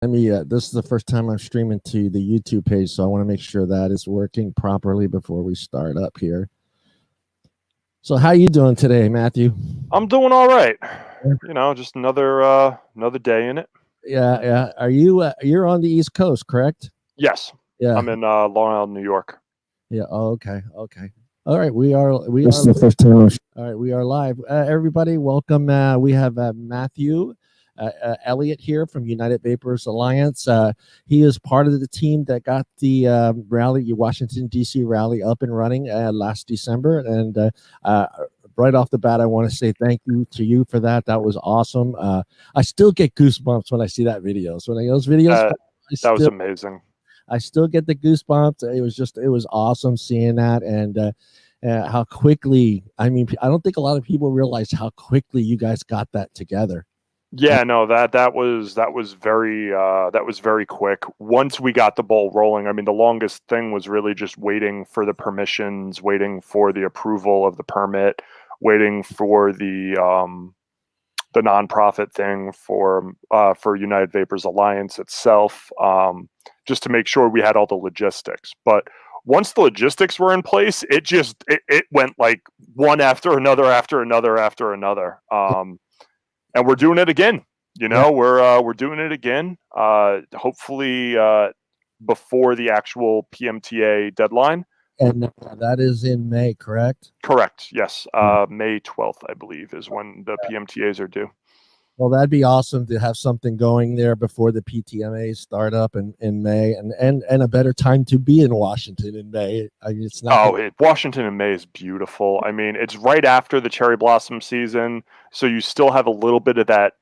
This is the first time I'm streaming to the YouTube page, so I want to make sure that is working properly before we start up here. So how you doing today, Matthew? I'm doing all right. You know, just another day in it. Yeah. Are you you're on the East Coast, correct? Yes. Yeah. I'm in Long Island, New York. Yeah. Oh, okay. All right. This is the first time. All right. We are live. Everybody, welcome. We have Matthew Elliott here from United Vapers Alliance. He is part of the team that got the Washington, D.C. rally up and running last December. And right off the bat, I want to say thank you to you for that. That was awesome. I still get goosebumps when I see that videos. That was amazing. I still get the goosebumps. It was awesome seeing that. And how quickly, I don't think a lot of people realize how quickly you guys got that together. Yeah, no, that was very quick. Once we got the ball rolling, the longest thing was really just waiting for the permissions, waiting for the approval of the permit, waiting for the nonprofit thing for United Vapers Alliance itself, just to make sure we had all the logistics. But once the logistics were in place, it went like one after another. And we're doing it again. We're doing it again. Hopefully before the actual PMTA deadline. And that is in May, correct? Correct. Yes. May 12th, I believe, is when the PMTAs are due. Well, that'd be awesome to have something going there before the PTMAs start up in May, and a better time to be in Washington in May. It's not. Washington in May is beautiful. It's right after the cherry blossom season, so you still have a little bit of that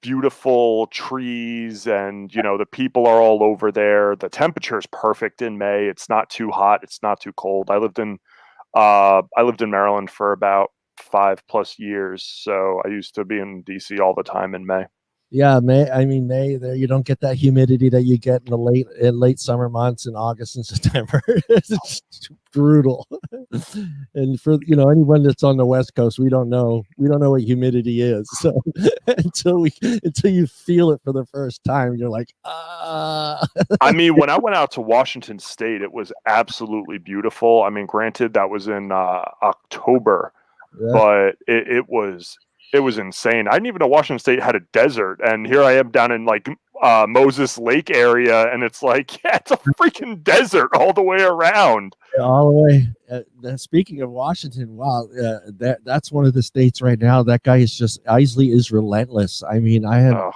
beautiful trees, and the people are all over there. The temperature is perfect in May. It's not too hot. It's not too cold. I lived in Maryland for about 5+ years, so I used to be in DC all the time in May. Yeah, May there you don't get that humidity that you get in the late summer months in August and September. It's brutal. And for anyone that's on the West Coast, we don't know what humidity is. So until you feel it for the first time, you're like, when I went out to Washington State, it was absolutely beautiful. Granted, that was in October. Yeah. But it was insane. I didn't even know Washington State had a desert, and here I am down in Moses Lake area, and it's like, yeah, it's a freaking desert all the way around. All the way. Speaking of Washington, wow, that's one of the states right now. That guy is just Isley is relentless. I have,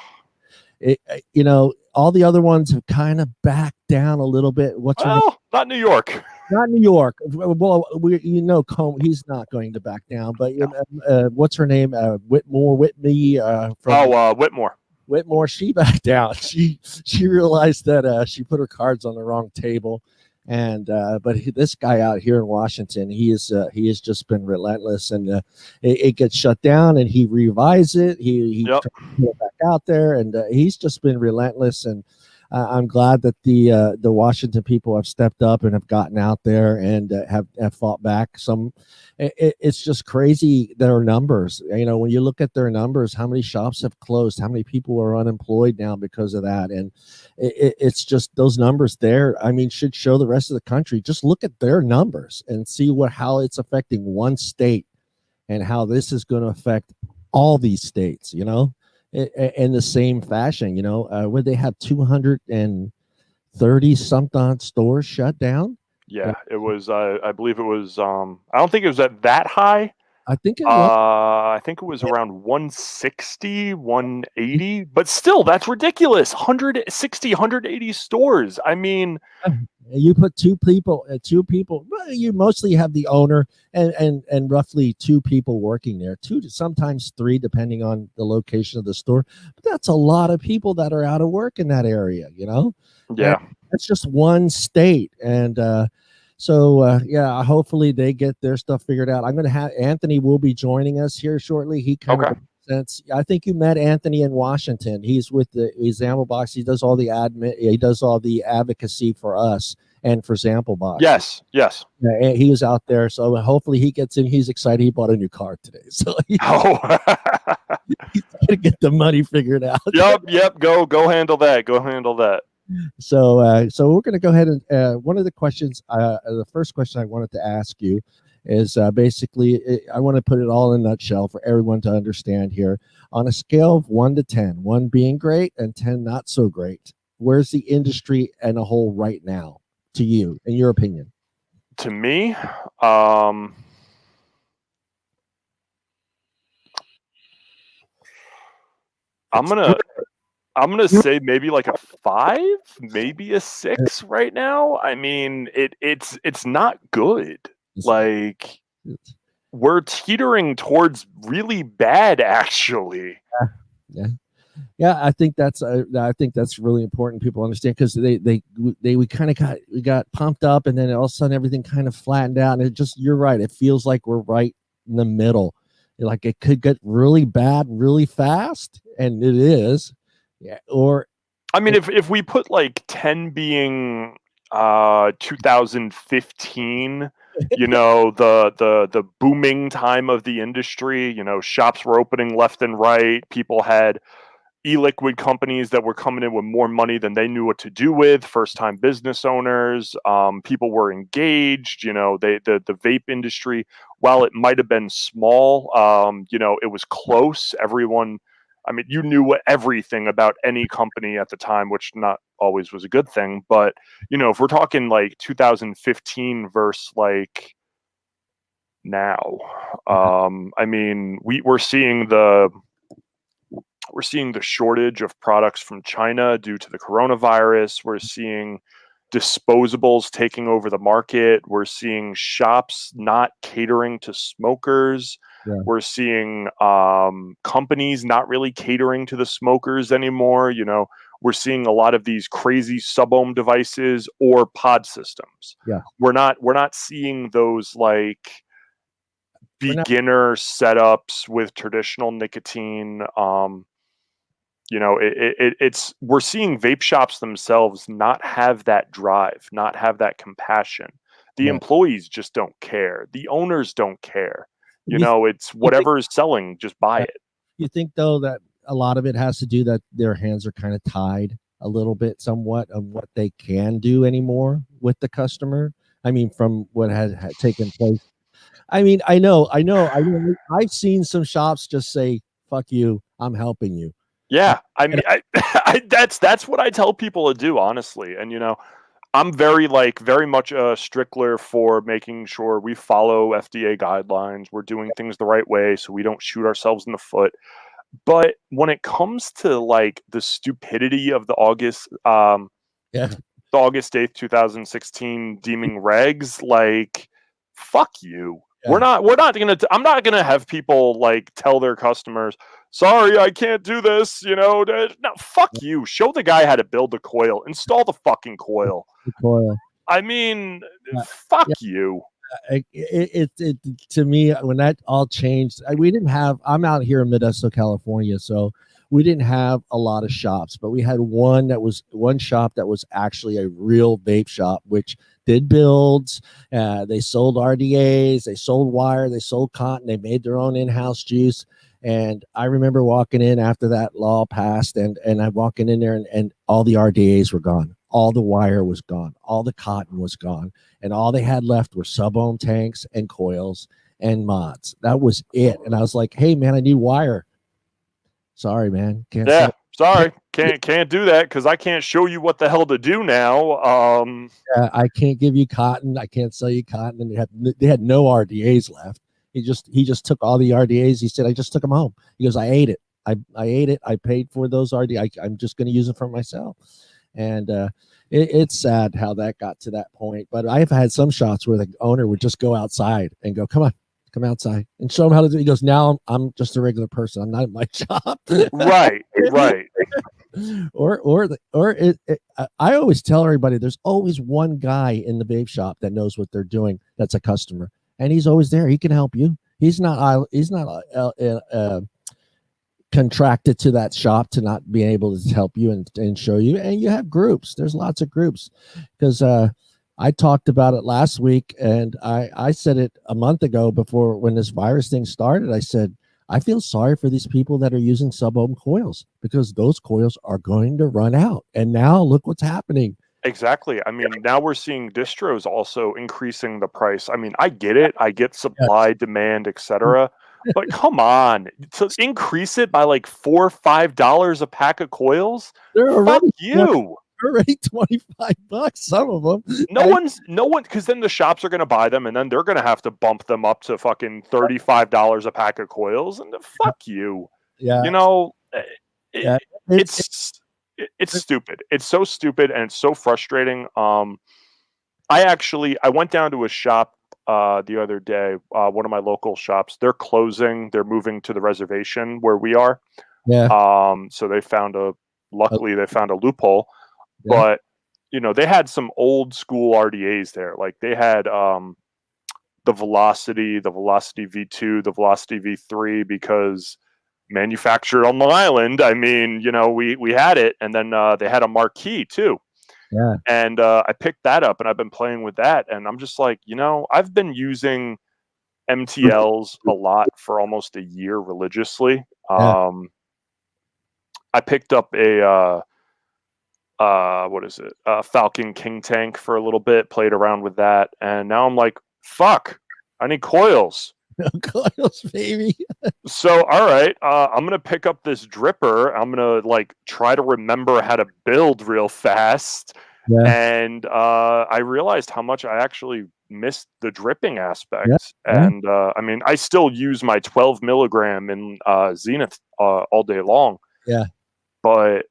all the other ones have kind of backed down a little bit. Not New York. Not New York. Well, he's not going to back down. But what's her name? Whitney. Whitmore. Whitmore. She backed down. She realized that she put her cards on the wrong table, and but this guy out here in Washington, he has just been relentless, and it gets shut down, and he revises it. He tries to get back out there, and he's just been relentless. And I'm glad that the Washington people have stepped up and have gotten out there and have fought back. It's just crazy their numbers. When you look at their numbers, how many shops have closed, how many people are unemployed now because of that, and it's just those numbers there. Should show the rest of the country. Just look at their numbers and see how it's affecting one state, and how this is going to affect all these states. In the same fashion, where they have 230 something stores shut down. Yeah, it was. I believe it was. I don't think it was at that high. I think it was. I think it was around 160, 180. But still, that's ridiculous. 160, 180 stores. You put two people. Well, you mostly have the owner and roughly two people working there. Two, sometimes three, depending on the location of the store. But that's a lot of people that are out of work in that area. Yeah, and that's just one state, and hopefully they get their stuff figured out. I'm going to have Anthony will be joining us here shortly. He kind of represents. I think you met Anthony in Washington. He's with the ZAMPLEBOX. He does all the admin. He does all the advocacy for us and for ZAMPLEBOX. Yes. Yeah, he was out there, so hopefully he gets in. He's excited. He bought a new car today, so He's gonna get the money figured out. Yep. Go handle that. Go handle that. So we're going to go ahead and one of the questions, the first question I wanted to ask you is basically, I want to put it all in a nutshell for everyone to understand here. On a scale of 1 to 10, 1 being great and 10 not so great, where's the industry and a whole right now to you, in your opinion? To me, I'm gonna say maybe like a 5, maybe a 6 right now. I mean, it's not good. Like, we're teetering towards really bad, actually. Yeah. I think that's really important. People understand, because we kind of got pumped up, and then all of a sudden everything kind of flattened out, and you're right. It feels like we're right in the middle. Like it could get really bad really fast, and it is. Yeah. Or I mean, if we put like 10 being 2015, you know, the booming time of the industry, you know, shops were opening left and right. People had e-liquid companies that were coming in with more money than they knew what to do with, first-time business owners. People were engaged. You know, the vape industry, while it might have been small, you know, it was close. Everyone, I mean, you knew everything about any company at the time, which not always was a good thing. But, you know, if we're talking like 2015 versus like now, I mean, we're seeing the shortage of products from China due to the coronavirus. We're seeing disposables taking over the market. We're seeing shops not catering to smokers. Yeah. We're seeing companies not really catering to the smokers anymore. You know, we're seeing a lot of these crazy sub-ohm devices or pod systems. Yeah. We're not seeing those like beginner setups with traditional nicotine. You know, it's we're seeing vape shops themselves not have that drive, not have that compassion. The employees just don't care. The owners don't care. You know, it's whatever is selling, just buy it. You think, though, that a lot of it has to do that their hands are kind of tied a little bit, somewhat, of what they can do anymore with the customer? I mean, from what had taken place. I mean, I know. I've seen some shops just say, "Fuck you, I'm helping you." Yeah, I mean, that's what I tell people to do, honestly. And, you know, I'm very much a stickler for making sure we follow FDA guidelines. We're doing things the right way so we don't shoot ourselves in the foot. But when it comes to like the stupidity of the August 8th, 2016 deeming regs, like, fuck you. Yeah. I'm not gonna have people like tell their customers, sorry, I can't do this, you know. No, fuck you. Show the guy how to build the coil. Install the fucking coil. I mean, fuck you. It to me, when that all changed, we didn't have, I'm out here in Modesto, California, so we didn't have a lot of shops, but we had one shop that was actually a real vape shop, which did builds. They sold RDAs, they sold wire, they sold cotton, they made their own in-house juice. And I remember walking in after that law passed, and I'm walking in there, and all the RDAs were gone. All the wire was gone. All the cotton was gone. And all they had left were sub-ohm tanks and coils and mods. That was it. And I was like, hey, man, I need wire. Sorry, man. Can't do that because I can't show you what the hell to do now. I can't give you cotton. I can't sell you cotton. And they had no RDAs left. He just took all the RDAs. He said, I just took them home. He goes, I ate it. I ate it. I paid for those RDAs. I'm just going to use them for myself. And it's sad how that got to that point. But I've had some shots where the owner would just go outside and go, come on, come outside, and show him how to do it. He goes, now I'm just a regular person. I'm not in my shop. Right. I always tell everybody, there's always one guy in the vape shop that knows what they're doing. That's a customer, and he's always there. He can help you. He's not contracted to that shop to not be able to help you and show you. And you have groups. There's lots of groups, because I talked about it last week, and I said it a month ago before, when this virus thing started. I said, I feel sorry for these people that are using sub-ohm coils, because those coils are going to run out. And now look what's happening. Exactly. I mean, now we're seeing distros also increasing the price. I mean, I get it. I get supply, demand, etc. But come on, to increase it by like $4 or $5 a pack of coils? They're Fuck already you. already $25. Some of them. No one, because then the shops are going to buy them, and then they're going to have to bump them up to fucking $35 a pack of coils, and fuck you. Yeah. You know, Yeah. it's stupid. It's so stupid, and it's so frustrating. I went down to a shop the other day, one of my local shops. They're closing. They're moving to the reservation where we are. Yeah. So luckily they found a loophole. Yeah. But they had some old school RDAs there. Like they had the Velocity V2, the Velocity V3, because manufactured on Long Island. I mean, we had it, and then they had a Marquee too. Yeah. And I picked that up, and I've been playing with that, and I'm just like, I've been using MTLs a lot for almost a year religiously. Yeah. I picked up a Falcon King Tank for a little bit, played around with that, and now I'm like, fuck, I need coils. Coils, baby. So, all right, I'm gonna pick up this dripper. I'm gonna try to remember how to build real fast. Yeah. And I realized how much I actually missed the dripping aspect. Yeah. And I mean, I still use my 12 milligram in Zenith all day long. Yeah. But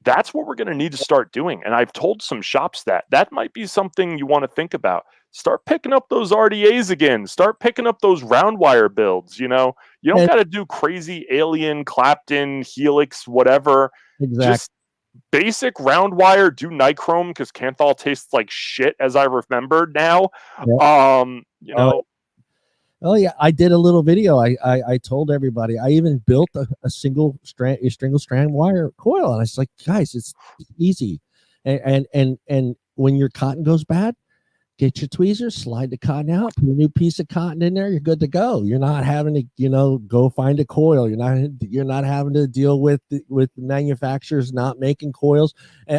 that's what we're going to need to start doing. And I've told some shops that might be something you want to think about. Start picking up those RDAs again. Start picking up those round wire builds. You don't got to do crazy Alien, Clapton, Helix, whatever. Exactly. Just basic round wire, do nichrome, because Kanthal tastes like shit, as I remembered now. Yep. Oh yeah, I did a little video. I told everybody. I even built a single strand wire coil, and I was like, guys, it's easy. And when your cotton goes bad, get your tweezers, slide the cotton out, put a new piece of cotton in there. You're good to go. You're not having to, go find a coil. You're not having to deal with manufacturers not making coils,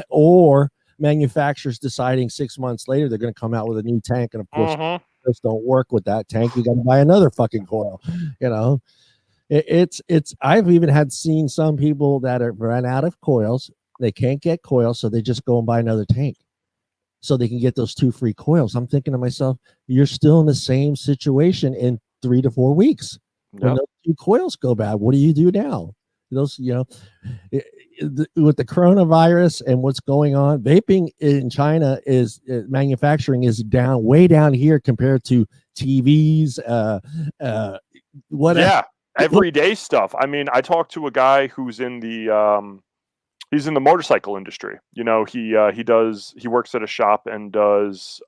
or manufacturers deciding 6 months later they're going to come out with a new tank, and of course. Just don't work with that tank. You got to buy another fucking coil. It's I've even seen some people that are run out of coils. They can't get coils, so they just go and buy another tank so they can get those 2 free coils. I'm thinking to myself, you're still in the same situation in 3 to 4 weeks. Yep. When those 2 coils go bad, what do you do now? Those, with the coronavirus and what's going on, vaping in China manufacturing is way down here compared to TVs, whatever. Yeah, everyday stuff. I mean, I talked to a guy who's in the he's in the motorcycle industry. He works at a shop and does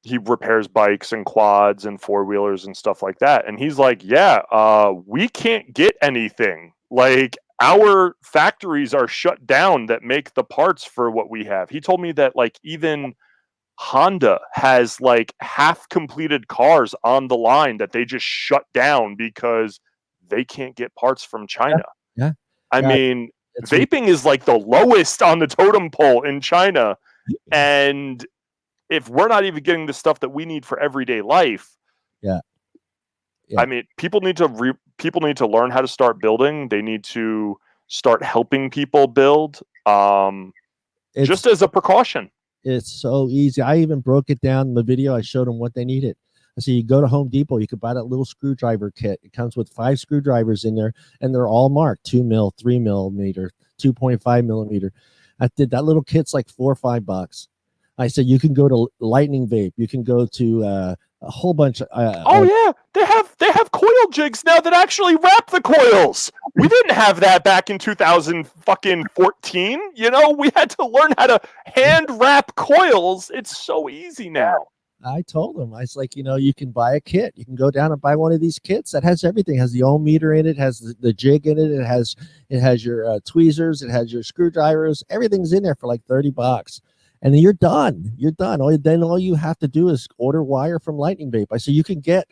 he repairs bikes and quads and 4-wheelers and stuff like that. And he's like, we can't get anything. Like, our factories are shut down that make the parts for what we have. He told me that even Honda has half completed cars on the line that they just shut down because they can't get parts from China. Yeah. I mean, vaping is the lowest on the totem pole in China. And if we're not even getting the stuff that we need for everyday life, I mean, people need to learn how to start building. They need to start helping people build, just as a precaution. It's so easy. I even broke it down in the video. I showed them what they needed. I said, you go to Home Depot, you could buy that little screwdriver kit. It comes with 5 screwdrivers in there, and they're all marked 2 mil, 3 millimeter, 2.5 millimeter. I did that little kit's like $4 or $5. I said, you can go to Lightning Vape. You can go to a whole bunch of. They have coil jigs now that actually wrap the coils. We didn't have that back in 2014. We had to learn how to hand wrap coils. It's so easy now. I told them, I was like, you can buy a kit. You can go down and buy one of these kits that has everything. It has the ohm meter in it, has the jig in it. It has your tweezers. It has your screwdrivers. Everything's in there for like $30. And then you're done. All you have to do is order wire from Lightning Vape. I said, you can get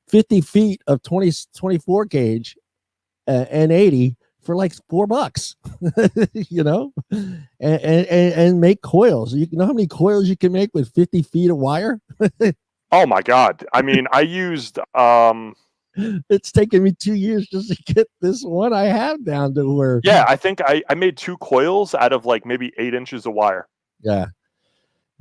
50 feet of 24 gauge N80 for like $4, you know, and make coils. You know how many coils you can make with 50 feet of wire? Oh my God. I mean, I used, It's taken me 2 years just to get this one I have down to where. yeah, I think I made 2 coils out of like maybe 8 inches of wire. Yeah.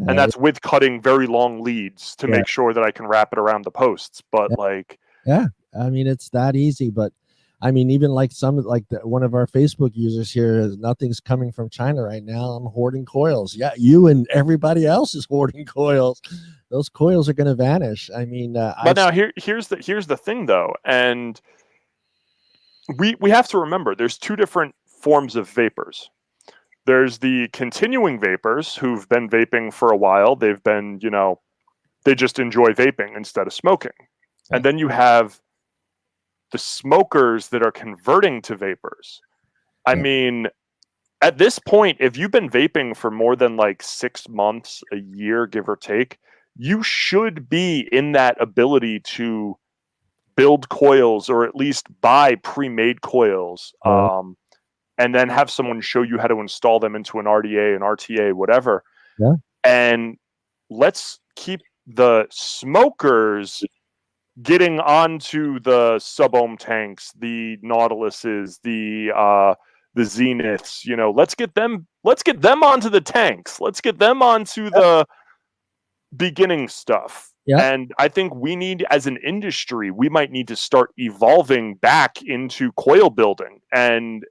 And that's with cutting very long leads to Yeah. make sure that I can wrap it around the posts. But like, yeah, I mean, it's that easy. But I mean, even like one of our Facebook users here is nothing's coming from China right now. I'm hoarding coils. Yeah, you and everybody else is hoarding coils. Those coils are going to vanish. I mean, but now here's the thing though, and we have to remember there's 2 different forms of vapors. There's the continuing vapors who've been vaping for a while. They've been, you know, they just enjoy vaping instead of smoking. And then you have the smokers that are converting to vapors. I mean, at this point, if you've been vaping for more than like 6 months, a year, give or take, you should be in that ability to build coils or at least buy pre-made coils. And then have someone show you how to install them into an RDA, an RTA, whatever. Yeah. And let's keep the smokers getting onto the sub-ohm tanks, the Nautiluses, the Zeniths. You know, let's get them onto the tanks. Let's get them onto the beginning stuff. Yeah. And I think we need, as an industry, we might need to start evolving back into coil building. And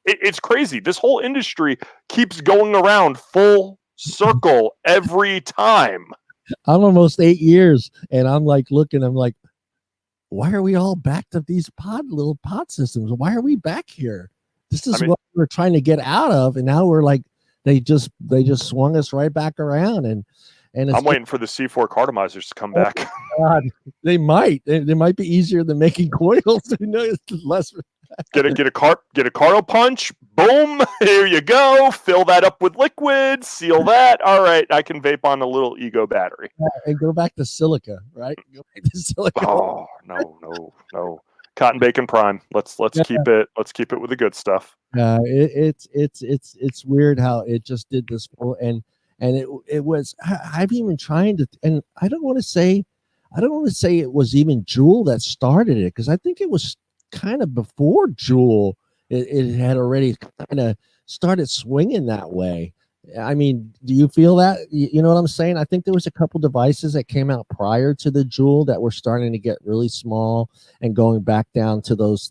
it's crazy. This whole industry keeps going around full circle every time. I'm almost 8 years, and I'm like looking. I'm like, why are we all back to these little pod systems? Why are we back here? This is what we're trying to get out of, and now we're like, they just swung us right back around, and it's I'm waiting for the C4 cartomizers to come back. God, they might be easier than making coils. You know, less. Get a Carto punch. Boom! Here you go. Fill that up with liquid. Seal that. All right, I can vape on a little ego battery. And go back to silica, right? Go back to silica. Oh no! Cotton bacon prime. Let's keep it. Let's keep it with the good stuff. It's weird how it just did this, and it was. I've even trying to, and I don't want to say it was even Juul that started it, because I think it was kind of before Juul. It had already kind of started swinging that way. I mean, do you feel that? You know what I'm saying? I think there was a couple devices that came out prior to the Juul that were starting to get really small and going back down to those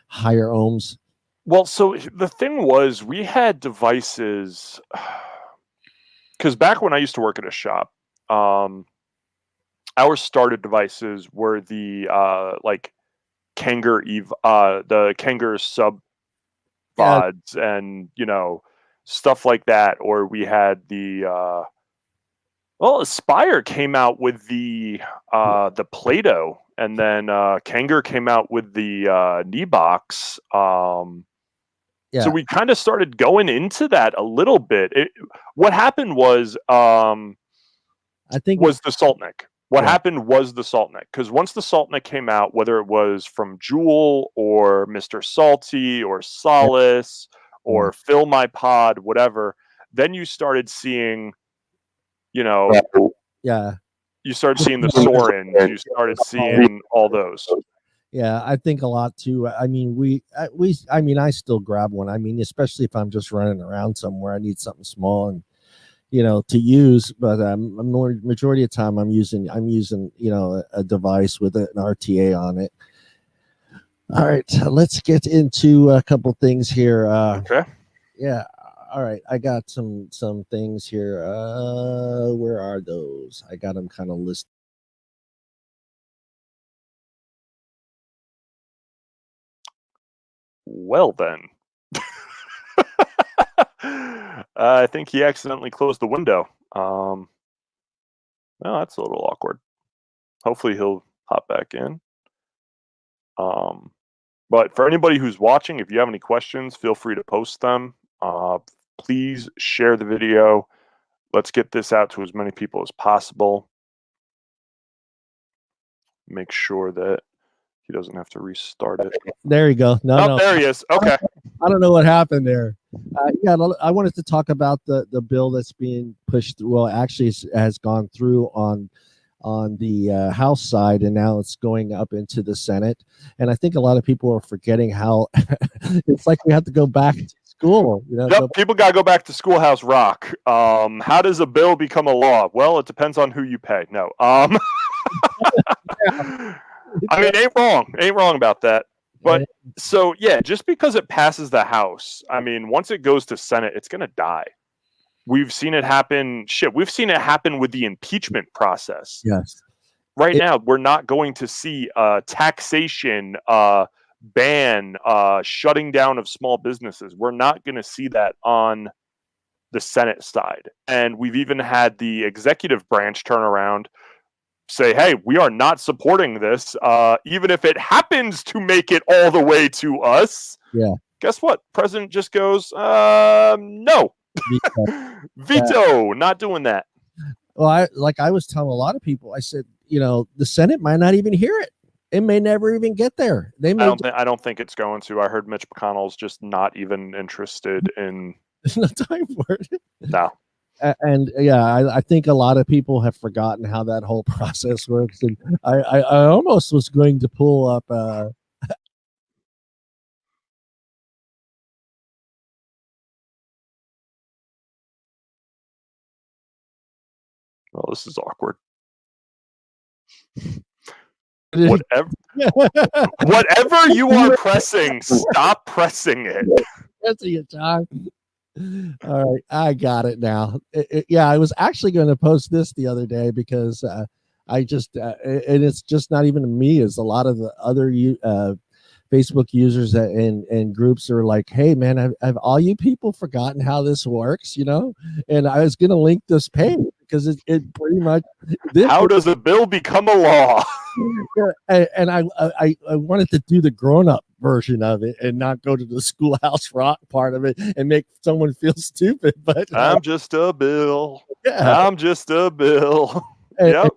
higher ohms. Well, so the thing was, we had devices, because back when I used to work at a shop, our started devices were the like Kanger the Kanger sub VODs, and you know, stuff like that. Or we had the Aspire came out with the Play-Doh, and then Kanger came out with the Kneebox. So we kind of started going into that a little bit. What happened was, I think, was the Saltnik. What happened was the Saltnik, because once the Saltnik came out, whether it was from Juul or Mr. Salty or Solace or Fill My Pod, whatever, then you started seeing, you know, you started seeing the Sorens, you started seeing all those. Yeah, I think a lot too. I mean, I still grab one. I mean, especially if I'm just running around somewhere, I need something small and, you know, to use. But majority of the time, I'm using you know, a device with an RTA on it. All right, let's get into a couple things here. Okay. Yeah. All right, I got some things here. Where are those? I got them kind of listed. Well then, I think he accidentally closed the window. Well, that's a little awkward. Hopefully he'll hop back in. But for anybody who's watching, if you have any questions, feel free to post them. Please share the video. Let's get this out to as many people as possible. make sure that he doesn't have to restart it. There you go. No, there he is. Okay. I don't know what happened there. Yeah, I wanted to talk about the bill that's being pushed through. Well, actually, has gone through on the House side, and now it's going up into the Senate. And I think a lot of people are forgetting how it's like we have to go back to school. You know, yep, people got to go back to Schoolhouse Rock. How does a bill become a law? Well, it depends on who you pay. No. I mean, ain't wrong about that. But so yeah, just because it passes the House, I mean, once it goes to Senate, it's gonna die. We've seen it happen. We've seen it happen with the impeachment process. Yes. Right now, we're not going to see taxation ban, shutting down of small businesses. We're not going to see that on the Senate side. And we've even had the executive branch turn around, say, hey, we are not supporting this, even if it happens to make it all the way to us. Yeah. Guess what? President just goes, no. Veto. Not doing that. Well, I was telling a lot of people, I said, you know, the Senate might not even hear it. It may never even get there. They may. I don't think it's going to. I heard Mitch McConnell's just not even interested in. There's no time for it. No. And yeah, I think a lot of people have forgotten how that whole process works. And I almost was going to pull up. Well, this is awkward. Whatever you are pressing, stop pressing it. That's your time. All right, I got it now. Yeah, I was actually going to post this the other day because I just and it's just not even me. It's a lot of the other Facebook users and groups are like, hey man, have all you people forgotten how this works? You know, and I was going to link this page because it pretty much. How does a bill become a law? And I wanted to do the grown-up version of it and not go to the Schoolhouse Rock part of it and make someone feel stupid. But I'm just a bill. Yeah. I'm just a bill. Yep.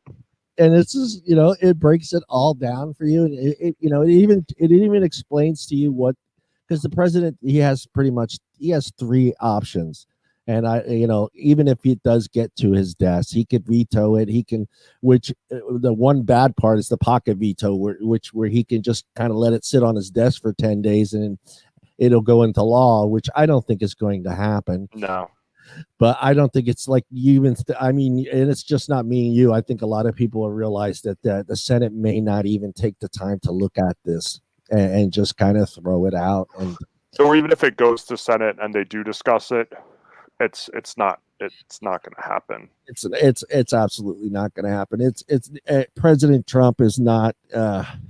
And it's just, you know, it breaks it all down for you, and it you know, it even explains to you what, because the president, he has three options. And you know, even if it does get to his desk, he could veto it. He can, which the one bad part is the pocket veto, where he can just kind of let it sit on his desk for 10 days and it'll go into law, which I don't think is going to happen. No, but I don't think it's like you even. I mean, and it's just not me and you. I think a lot of people have realized that the Senate may not even take the time to look at this and just kind of throw it out. And or even if it goes to Senate and they do discuss it. It's not going to happen. It's absolutely not going to happen. President Trump is not.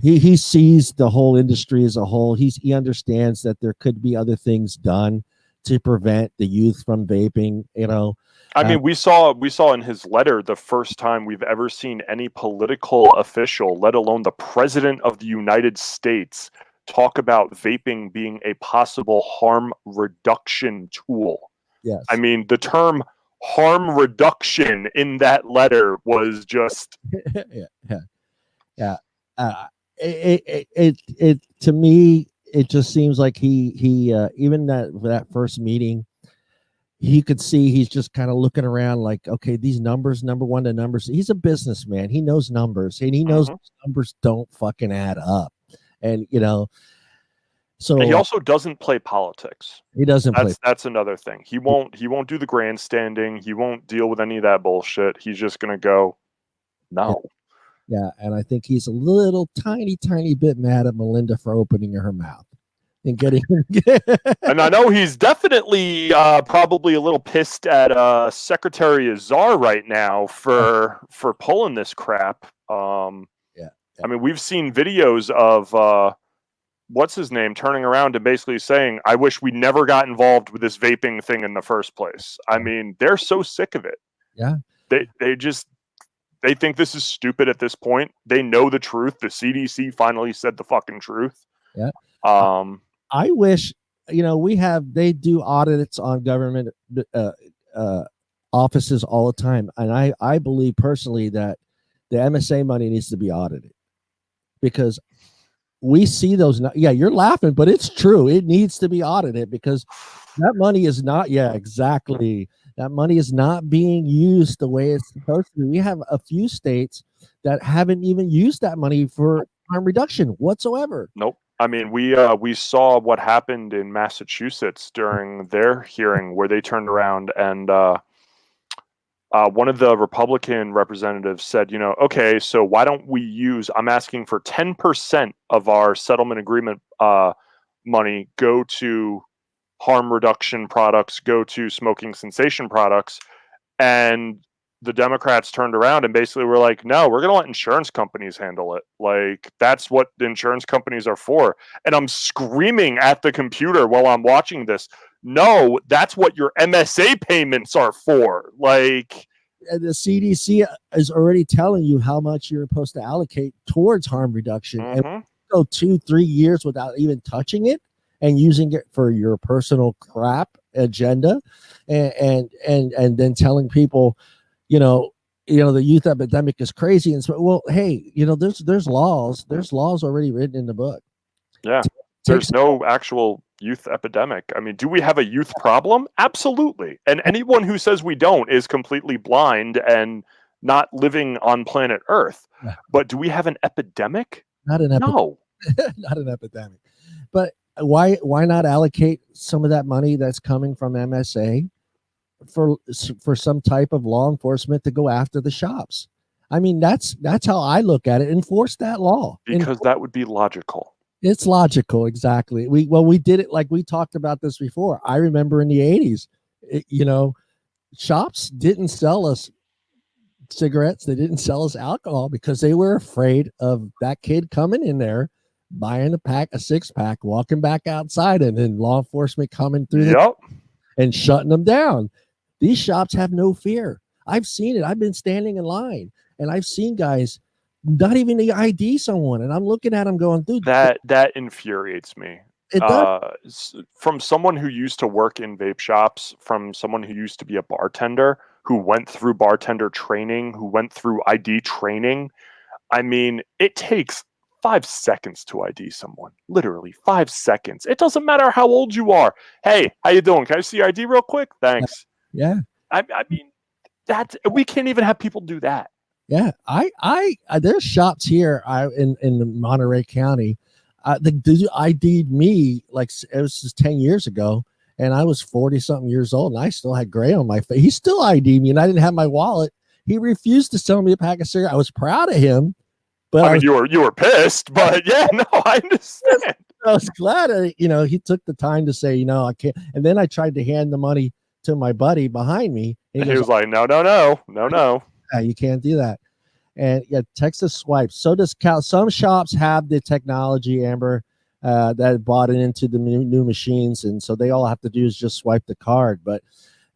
He sees the whole industry as a whole. He understands that there could be other things done to prevent the youth from vaping. You know, I mean, we saw in his letter the first time we've ever seen any political official, let alone the president of the United States, talk about vaping being a possible harm reduction tool. Yes. I mean, the term harm reduction in that letter was just yeah. It to me, it just seems like he even that first meeting, he could see he's just kind of looking around like, okay, these numbers, number one, the numbers. He's a businessman. He knows numbers, and he knows numbers don't fucking add up. And you know. So and he also doesn't play politics. He doesn't That's another thing. He won't do the grandstanding. He won't deal with any of that bullshit. He's just gonna go, no. Yeah, and I think he's a little tiny bit mad at Melinda for opening her mouth and getting. And I know he's definitely probably a little pissed at Secretary Azar right now for pulling this crap. Yeah. I mean, we've seen videos of. What's his name turning around and basically saying, I wish we never got involved with this vaping thing in the first place. I mean, they're so sick of it. Yeah. They think this is stupid at this point. They know the truth. The CDC finally said the fucking truth. Yeah. I wish, you know, they do audits on government offices all the time. And I believe personally that the MSA money needs to be audited. because we see those. Yeah, you're laughing, but it's true. It needs to be audited because that money is not. Yeah, exactly. That money is not being used the way it's supposed to be. We have a few states that haven't even used that money for harm reduction whatsoever. Nope. I mean, we saw what happened in Massachusetts during their hearing, where they turned around and one of the Republican representatives said, okay, so why don't we use? I'm asking for 10% of our settlement agreement money go to harm reduction products, go to smoking cessation products, and the Democrats turned around and basically were like, no, we're going to let insurance companies handle it. Like, that's what the insurance companies are for. And I'm screaming at the computer while I'm watching this. No, that's what your MSA payments are for. Like, the CDC is already telling you how much you're supposed to allocate towards harm reduction. And go 2-3 years without even touching it and using it for your personal crap agenda, and then telling people, the youth epidemic is crazy. And so, well, hey, there's laws already written in the book. Yeah, there's no actual youth epidemic. I mean, do we have a youth problem? Absolutely. And anyone who says we don't is completely blind and not living on planet Earth. But do we have an epidemic? Not an epidemic. No, not an epidemic. But why not allocate some of that money that's coming from MSA for some type of law enforcement to go after the shops? I mean, that's how I look at it. Enforce that law, because that would be logical. It's logical, exactly. We did it, like we talked about this before. I remember in the 80s, shops didn't sell us cigarettes, they didn't sell us alcohol because they were afraid of that kid coming in there, buying a 6-pack, walking back outside, and then law enforcement coming through and shutting them down. These shops have no fear. I've seen it. I've been standing in line and I've seen guys not even the ID someone, and I'm looking at them going, dude, that infuriates me. It does. From someone who used to work in vape shops, from someone who used to be a bartender, who went through bartender training, who went through ID training. I mean, it takes 5 seconds to ID someone. Literally 5 seconds. It doesn't matter how old you are. Hey, how you doing? Can I see your ID real quick? Thanks. Yeah. I mean, we can't even have people do that. Yeah, I there's shops here in Monterey County. The dude ID'd me like it was just 10 years ago, and I was 40 something years old, and I still had gray on my face. He still ID'd me, and I didn't have my wallet. He refused to sell me a pack of cigarettes. I was proud of him, but I mean, you were pissed, but yeah, no, I understand. I was glad, he took the time to say, I can't. And then I tried to hand the money to my buddy behind me. And he was like, no. You can't do that. And yeah, Texas swipes. So does Cal. Some shops have the technology, Amber, that bought it into the new machines, and so they all have to do is just swipe the card. But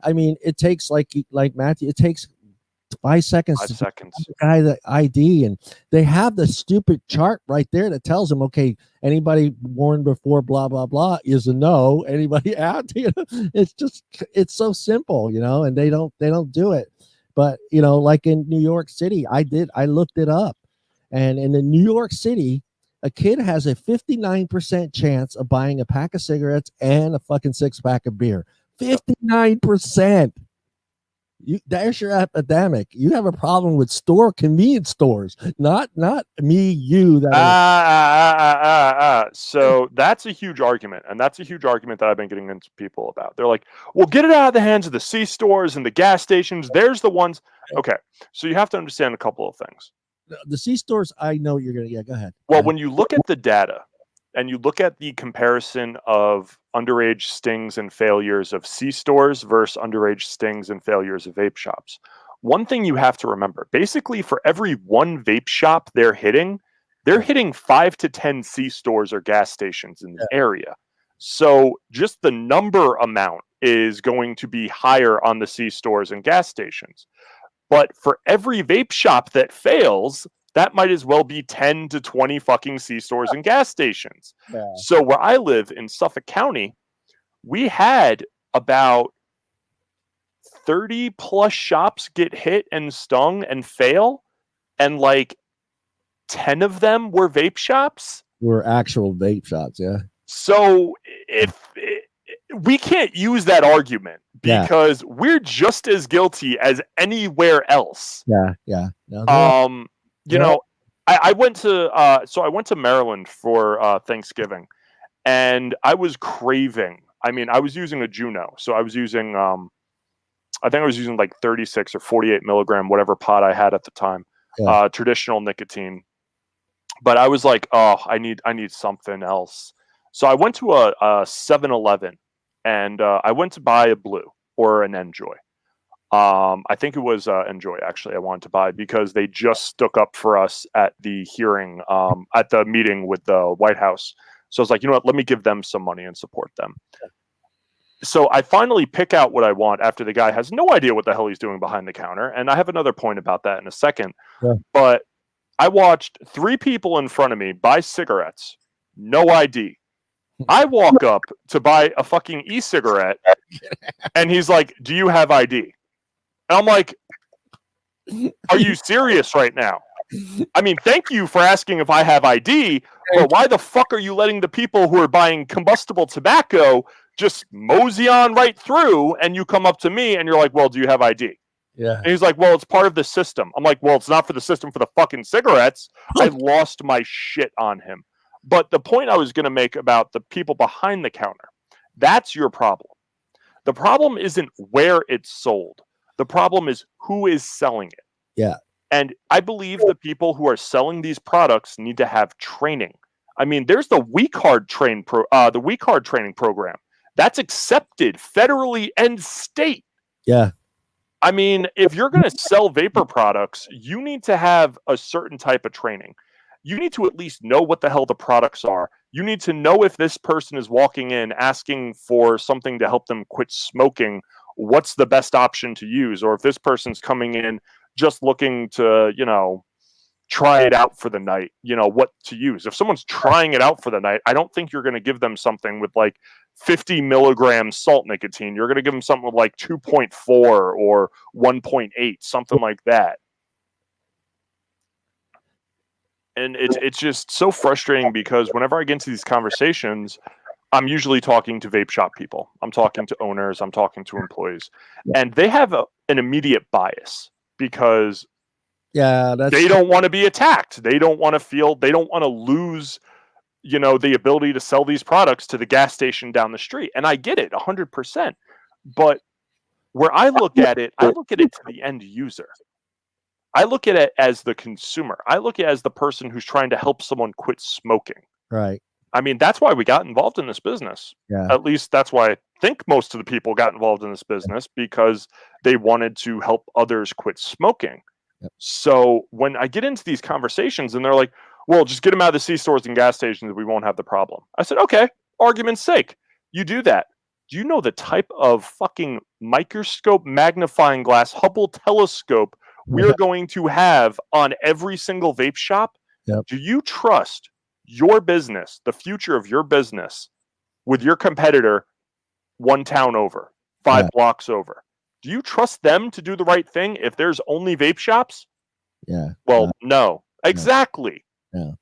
I mean, it takes like Matthew, it takes 5 seconds. 5 seconds. To guy the ID, and they have the stupid chart right there that tells them, okay, anybody born before blah blah blah is a no. Anybody out, it's so simple, and they don't do it. But like in New York City, I looked it up, and in New York City, a kid has a 59% chance of buying a pack of cigarettes and a fucking 6-pack of beer. 59%. There's your epidemic. You have a problem with convenience stores, not me, you. So that's a huge argument, and that's a huge argument that I've been getting into people about. They're like, well, get it out of the hands of the C stores and the gas stations. There's the ones. Okay, so you have to understand a couple of things. The C stores, I know you're gonna. Yeah, go ahead. Well, when you look at the data and you look at the comparison of underage stings and failures of C stores versus underage stings and failures of vape shops, one thing you have to remember, basically for every one vape shop they're hitting 5 to 10 C stores or gas stations in the area. So just the number amount is going to be higher on the C stores and gas stations. But for every vape shop that fails, that might as well be 10 to 20 fucking C stores and gas stations. Yeah. So where I live in Suffolk County, we had about 30 plus shops get hit and stung and fail. And like 10 of them were vape shops. Were actual vape shops, yeah. So we can't use that argument because we're just as guilty as anywhere else. Yeah. No, you know, I went to Maryland for Thanksgiving, and I was craving. I mean, I was using a Juno, so I was using I think I was using like 36 or 48 milligram, whatever pot I had at the time, traditional nicotine. But I was like, oh, I need something else. So I went to a 7-Eleven, and I went to buy a Blue or an Enjoy. I think it was Enjoy, actually, I wanted to buy because they just stuck up for us at the hearing, at the meeting with the White House. So I was like, you know what, let me give them some money and support them. So I finally pick out what I want after the guy has no idea what the hell he's doing behind the counter. And I have another point about that in a second. Yeah. But I watched 3 people in front of me buy cigarettes, no ID. I walk up to buy a fucking e-cigarette, and he's like, do you have ID? And I'm like, are you serious right now? I mean, thank you for asking if I have ID, but why the fuck are you letting the people who are buying combustible tobacco just mosey on right through, and you come up to me and you're like, well, do you have ID? Yeah. And he's like, well, it's part of the system. I'm like, well, it's not for the system for the fucking cigarettes. I lost my shit on him. But the point I was going to make about the people behind the counter, that's your problem. The problem isn't where it's sold. The problem is who is selling it. Yeah. And I believe the people who are selling these products need to have training. I mean, there's the WeCard training program. That's accepted federally and state. Yeah. I mean, if you're going to sell vapor products, you need to have a certain type of training. You need to at least know what the hell the products are. You need to know if this person is walking in asking for something to help them quit smoking, what's the best option to use? Or if this person's coming in just looking to, you know, try it out for the night, you know, what to use. If someone's trying it out for the night, I don't think you're going to give them something with like 50 milligrams salt nicotine. You're going to give them something with like 2.4 or 1.8, something like that. And it's just so frustrating because whenever I get into these conversations, I'm usually talking to vape shop people. I'm talking to owners. I'm talking to employees. And they have an immediate bias because they don't want to be attacked. They don't want to lose, you know, the ability to sell these products to the gas station down the street. And I get it 100%. But where I look at it to the end user. I look at it as the consumer. I look at it as the person who's trying to help someone quit smoking. Right. I mean, that's why we got involved in this business. Yeah. At least that's why I think most of the people got involved in this business, because they wanted to help others quit smoking. Yep. So when I get into these conversations and they're like, well, just get them out of the C-stores and gas stations, we won't have the problem. I said, okay, argument's sake, you do that. Do you know the type of fucking microscope, magnifying glass, Hubble telescope we're going to have on every single vape shop? Yep. Do you trust your business, the future of your business, with your competitor 1 town over, 5 blocks over? Do you trust them to do the right thing if there's only vape shops? Yeah. Well, no. Exactly. No.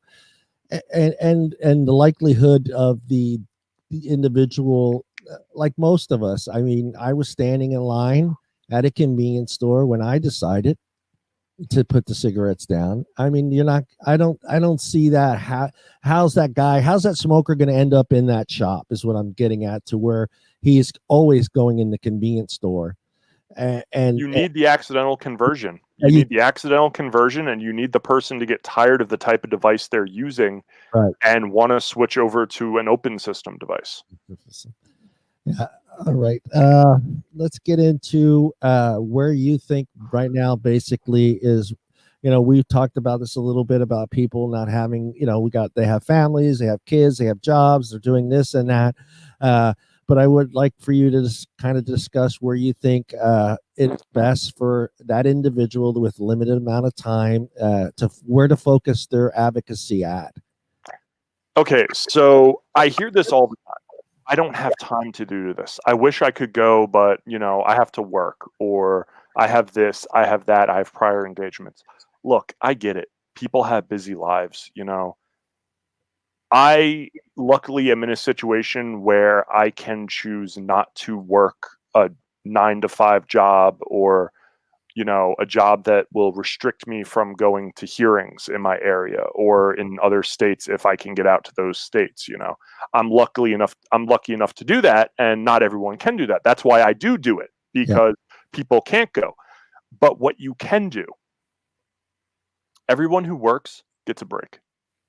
And the likelihood of the individual, like most of us, I mean, I was standing in line at a convenience store when I decided to put the cigarettes down. I mean, I don't see that. How's that smoker going to end up in that shop is what I'm getting at, to where he's always going in the convenience store. And you need the accidental conversion. You need the accidental conversion, and you need the person to get tired of the type of device they're using, right, and want to switch over to an open system device. Yeah. All right. Let's get into where you think right now basically is, you know, we've talked about this a little bit about people not having, you know, they have families, they have kids, they have jobs, they're doing this and that. But I would like for you to just kind of discuss where you think it's best for that individual with limited amount of time where to focus their advocacy at. Okay, so I hear this all the time. I don't have time to do this. I wish I could go, but, you know, I have to work, or I have this, I have that, I have prior engagements. Look, I get it. people have busy lives, you know. I luckily am in a situation where I can choose not to work a 9 to 5 job, or, you know, a job that will restrict me from going to hearings in my area or in other states if I can get out to those states, you know. I'm lucky enough to do that, and not everyone can do that. That's why I do it, because people can't go. But what you can do, everyone who works gets a break.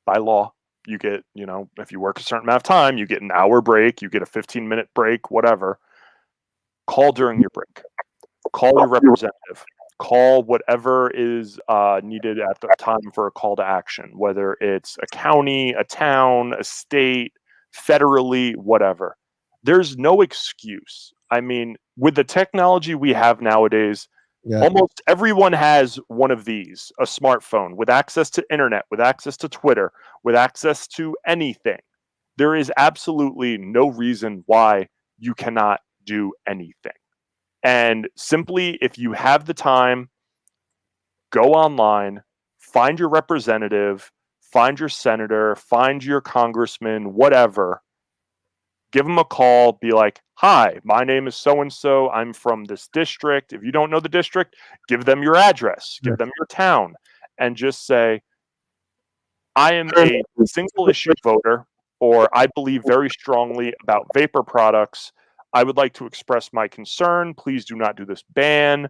By law, you get, you know, if you work a certain amount of time, you get an hour break, you get a 15-minute break, whatever. Call during your break. Call your representative. Call whatever is needed at the time for a call to action, whether it's a county, a town, a state, federally, whatever. There's no excuse. I mean, with the technology we have nowadays, almost everyone has one of these, a smartphone with access to internet, with access to Twitter, with access to anything. There is absolutely no reason why you cannot do anything. And simply, if you have the time, go online, find your representative, find your senator, find your congressman, whatever. Give them a call, be like, hi, my name is so-and-so, I'm from this district. If you don't know the district, give them your address, give them your town, and just say, I am a single issue voter, or I believe very strongly about vapor products. I would like to express my concern. Please do not do this ban.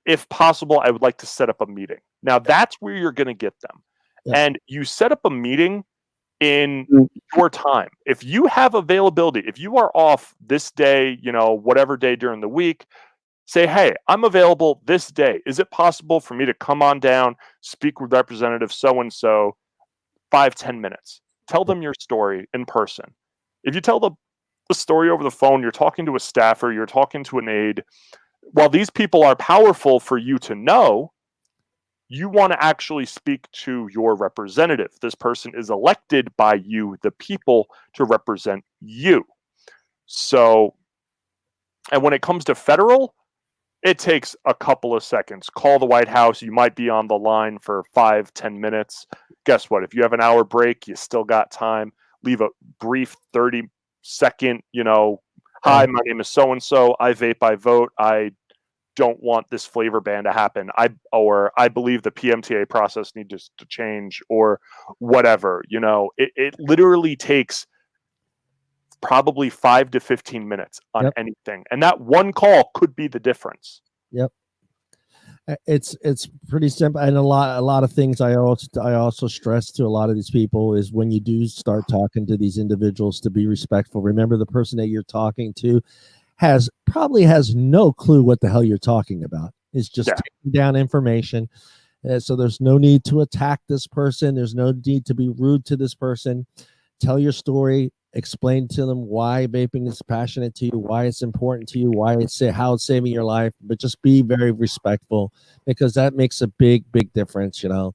If possible, I would like to set up a meeting. Now, that's where you're going to get them. And you set up a meeting in your time. If you have availability, if you are off this day, you know, whatever day during the week, say, hey, I'm available this day. Is it possible for me to come on down, speak with Representative so-and-so, 5-10 minutes? Tell them your story in person. If you tell the story over the phone, you're talking to a staffer, you're talking to an aide. While these people are powerful for you to know, you want to actually speak to your representative. This person is elected by you, the people, to represent you. So, and when it comes to federal, it takes a couple of seconds. Call the White House. You might be on the line for 5-10 minutes. Guess what? If you have an hour break, you still got time. Leave a brief 30-second, you know, hi, my name is so-and-so. I vape, I vote. I don't want this flavor ban to happen. I believe the PMTA process needs to change, or whatever. You know, it literally takes probably 5 to 15 minutes on anything, and that one call could be the difference. It's pretty simple, and a lot of things I also stress to a lot of these people is, when you do start talking to these individuals, to be respectful. Remember, the person that you're talking to probably has no clue what the hell you're talking about. It's just taking down information. So there's no need to attack this person. There's no need to be rude to this person. Tell your story. Explain to them why vaping is passionate to you, why it's important to you, how it's saving your life. But just be very respectful, because that makes a big difference. You know,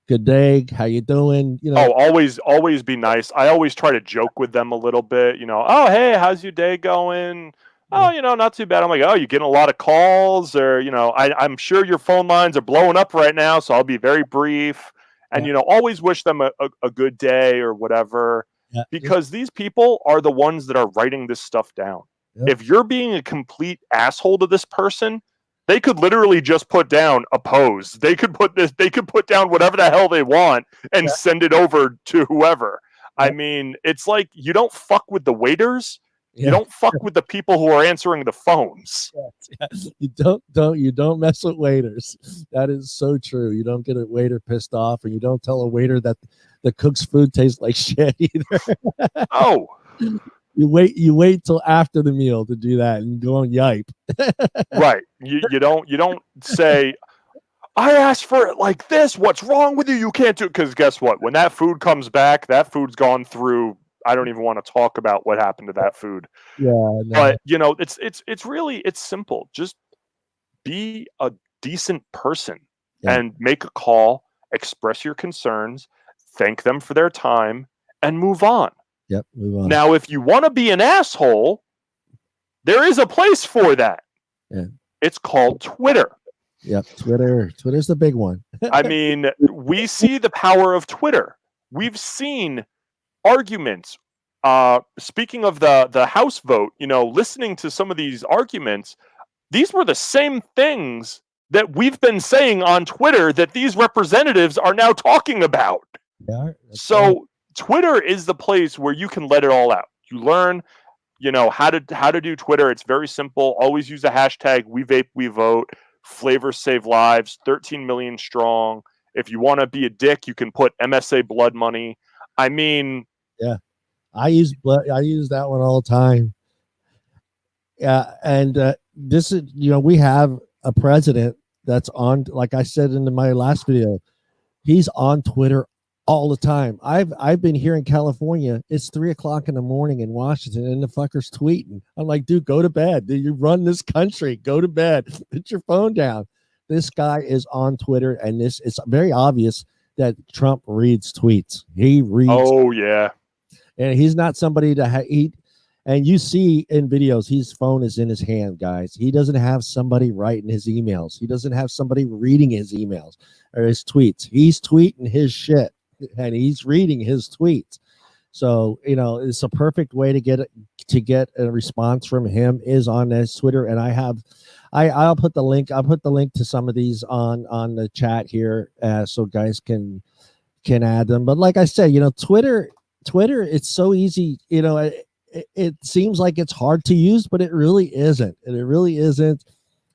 good day, how you doing? You know, always be nice. I always try to joke with them a little bit. You know, oh, hey, how's your day going? Oh, you know, not too bad. I'm like, oh, you getting a lot of calls, or, you know, I'm sure your phone lines are blowing up right now, so I'll be very brief. And, you know, always wish them a good day or whatever, because these people are the ones that are writing this stuff down. If you're being a complete asshole to this person, they could literally just put down oppose. They could put down whatever the hell they want and send it over to whoever. I mean, it's like, you don't fuck with the waiters. You don't fuck with the people who are answering the phones. You don't mess with waiters. That is so true. You don't get a waiter pissed off, and you don't tell a waiter that the cook's food tastes like shit either. Oh, you wait till after the meal to do that and go on yipe. Right. You don't say, I asked for it like this. What's wrong with you? You can't do it. Because guess what? When that food comes back, that food's gone through. I don't even want to talk about what happened to that food. But you know, it's simple. Just be a decent person and make a call, express your concerns, thank them for their time, and move on. Move on. Now, if you want to be an asshole, there is a place for that. It's called Twitter. Yep. Twitter's the big one. I mean, we see the power of Twitter. We've seen arguments. Speaking of the House vote, listening to some of these arguments, these were the same things that we've been saying on Twitter that these representatives are now talking about. Yeah. So Twitter is the place where you can let it all out. You learn, how to do Twitter. It's very simple. Always use the hashtag We Vape We Vote. Flavors save lives. 13 million strong. If you want to be a dick, you can put MSA blood money. I mean, yeah, I use that one all the time. Yeah, and this is we have a president that's on, like I said in my last video, he's on Twitter all the time. I've been here in California. It's 3:00 in the morning in Washington, and the fucker's tweeting. I'm like, dude, go to bed. Dude, you run this country. Go to bed. Put your phone down. This guy is on Twitter, and it's very obvious that Trump reads tweets. He reads. Oh yeah, and he's not somebody to eat. And you see in videos, his phone is in his hand, guys. He doesn't have somebody writing his emails. He doesn't have somebody reading his emails or his tweets. He's tweeting his shit, and he's reading his tweets. So it's a perfect way to get a response from him is on his Twitter. And I'll put the link. I'll put the link to some of these on the chat here, so guys can add them. But like I said, Twitter, it's so easy. It seems like it's hard to use, but it really isn't. And it really isn't.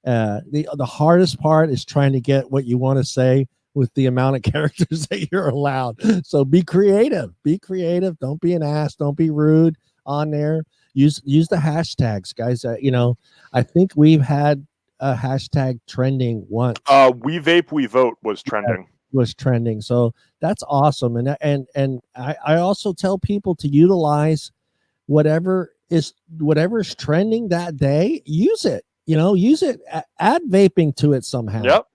The hardest part is trying to get what you want to say with the amount of characters that you're allowed. So be creative. Be creative. Don't be an ass. Don't be rude on there. Use the hashtags, guys. I think we've had a hashtag trending once. We Vape We Vote was trending. Was trending. So that's awesome. And I also tell people to utilize whatever is trending that day. Use it. Use it. Add vaping to it somehow. Yep.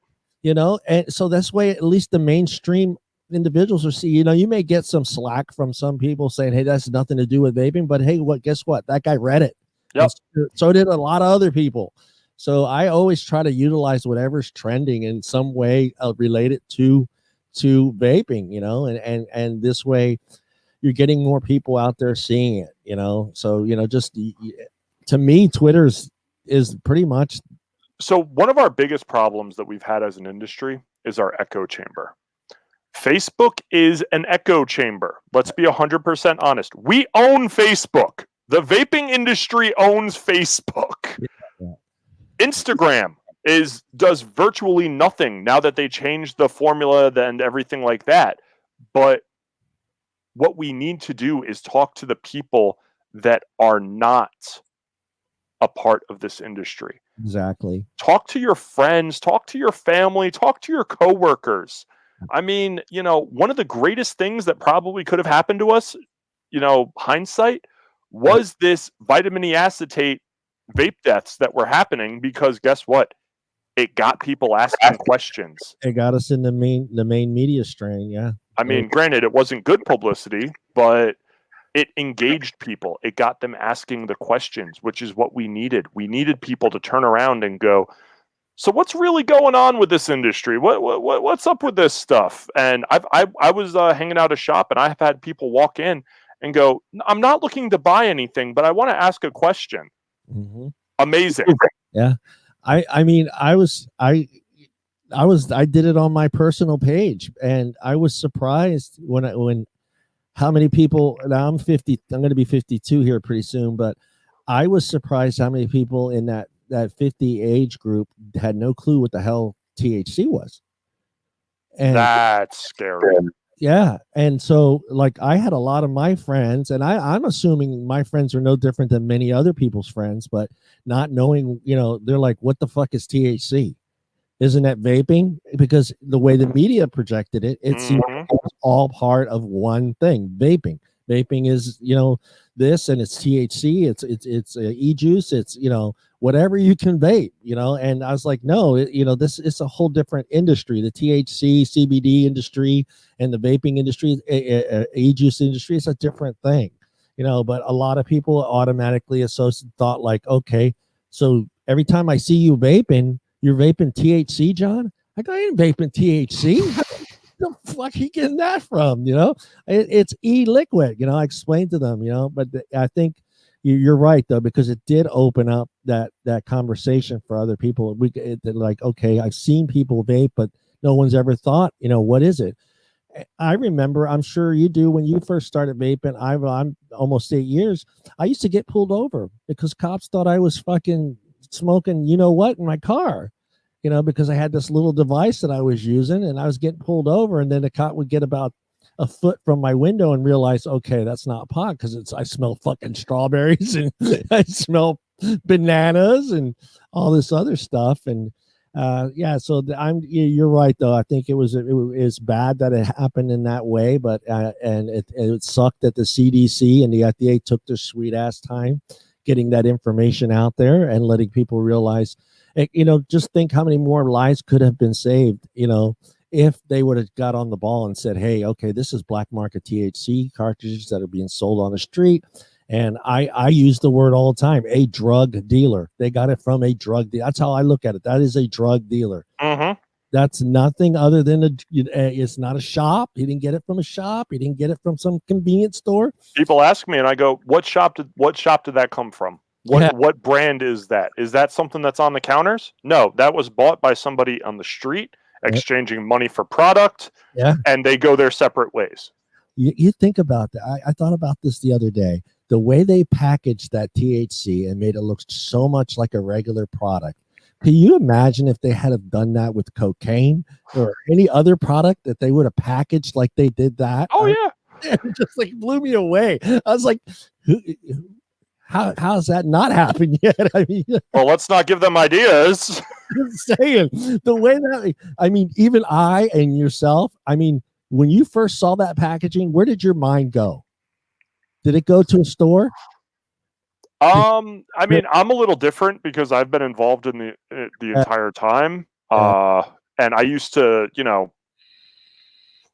And so that's way at least the mainstream individuals are see. You may get some slack from some people saying, "Hey, that's nothing to do with vaping," but hey, guess what? That guy read it. Yep. So did a lot of other people. So I always try to utilize whatever's trending in some way related to vaping. And this way you're getting more people out there seeing it. So just to me, Twitter is pretty much. So one of our biggest problems that we've had as an industry is our echo chamber. Facebook is an echo chamber. Let's be 100% honest. We own Facebook. The vaping industry owns Facebook. Yeah. Instagram does virtually nothing now that they changed the formula and everything like that. But what we need to do is talk to the people that are not a part of this industry. Exactly. Talk to your friends, talk to your family, talk to your coworkers. I mean, one of the greatest things that probably could have happened to us, hindsight, was this vitamin E acetate vape deaths that were happening, because guess what? It got people asking questions. It got us in the main media strain. Yeah. I mean, granted, it wasn't good publicity, but it engaged people. It got them asking the questions, which is what we needed. We needed people to turn around and go, so what's really going on with this industry? What's up with this stuff? And I was hanging out a shop, and I've had people walk in and go, I'm not looking to buy anything, but I want to ask a question. Mm-hmm. Amazing. Yeah. I did it on my personal page, and I was surprised when how many people. Now I'm 50. I'm going to be 52 here pretty soon, but I was surprised how many people in that 50 age group had no clue what the hell THC was. And that's scary. Yeah. And so I had a lot of my friends, and I'm assuming my friends are no different than many other people's friends, but not knowing, they're like, what the fuck is THC? Isn't that vaping? Because the way the media projected it, it seemed like it was all part of one thing, vaping. Vaping is, this, and it's THC, it's e-juice, it's, whatever you can vape, and I was like, no, this is a whole different industry. The THC, CBD industry and the vaping industry, e-juice industry is a different thing, but a lot of people automatically thought like, okay, so every time I see you vaping, you're vaping THC, John? I go, I ain't vaping THC. The fuck you getting that from? It's e-liquid. I explained to them. But I think you're right though, because it did open up that conversation for other people. They're like, okay, I've seen people vape, but no one's ever thought, what is it? I remember, I'm sure you do, when you first started vaping. I'm almost 8 years. I used to get pulled over because cops thought I was fucking smoking, in my car. Because I had this little device that I was using, and I was getting pulled over, and then the cop would get about a foot from my window and realize, okay, that's not pot, because I smell fucking strawberries and I smell bananas and all this other stuff. And so you're right though. I think it's bad that it happened in that way, but and it sucked that the CDC and the FDA took their sweet ass time getting that information out there and letting people realize. Just think how many more lives could have been saved, if they would have got on the ball and said, hey, okay, this is black market THC cartridges that are being sold on the street. And I use the word all the time, a drug dealer. They got it from a drug dealer. That's how I look at it. That is a drug dealer. Mm-hmm. That's nothing other than it's not a shop. He didn't get it from a shop. He didn't get it from some convenience store. People ask me, and I go, what shop did that come from? What brand is that? Is that something that's on the counters? No, that was bought by somebody on the street, exchanging money for product, and they go their separate ways. You think about that. I thought about this the other day. The way they packaged that THC and made it look so much like a regular product. Can you imagine if they had have done that with cocaine or any other product, that they would have packaged like they did that? Oh, yeah. It just blew me away. I was like, how's that not happened yet? I mean, well, let's not give them ideas. Saying the way that, even I and yourself, when you first saw that packaging, where did your mind go? Did it go to a store? I'm a little different because I've been involved in the entire time. And I used to,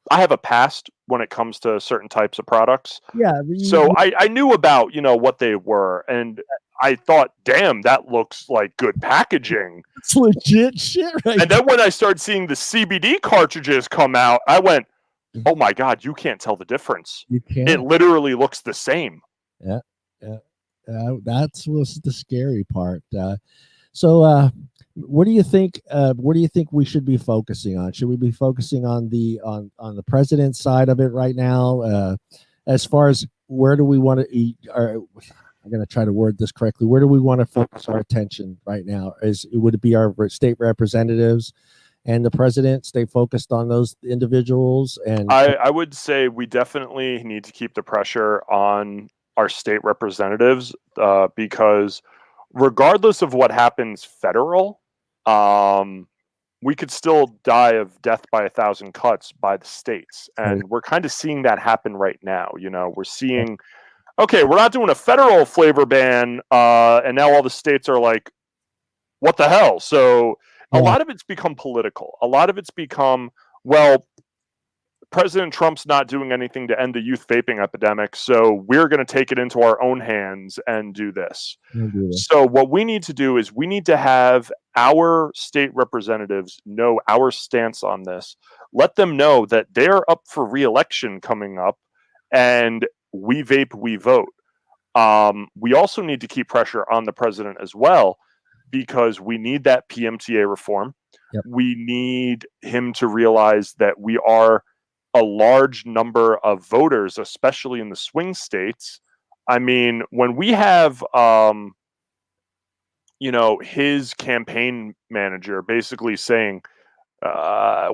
I have a past when it comes to certain types of products. Yeah. So I knew about, what they were, and I thought, damn, that looks like good packaging. It's legit shit, right? And then when I started seeing the CBD cartridges come out, I went, oh my God, you can't tell the difference. You can't. It literally looks the same. Yeah. That was the scary part. So what do you think? What do you think we should be focusing on? Should we be focusing on the president's side of it right now? As far as where do we want to eat? I'm going to try to word this correctly. Where do we want to focus our attention right now? Would it be our state representatives and the president? Stay focused on those individuals. And I would say we definitely need to keep the pressure on our state representatives, because regardless of what happens federal, we could still die of death by 1,000 cuts by the states. And we're kind of seeing that happen right now. We're seeing, okay, we're not doing a federal flavor ban, and now all the states are like, what the hell? So a lot of it's become political. A lot of it's become, well, President Trump's not doing anything to end the youth vaping epidemic, so we're going to take it into our own hands and do this. So what we need to do is we need to have our state representatives know our stance on this. Let them know that they're up for re-election coming up, and we vape, we vote. We also need to keep pressure on the president as well, because we need that PMTA reform. Yep. We need him to realize that we are a large number of voters, especially in the swing states. I mean, when we have, his campaign manager basically saying,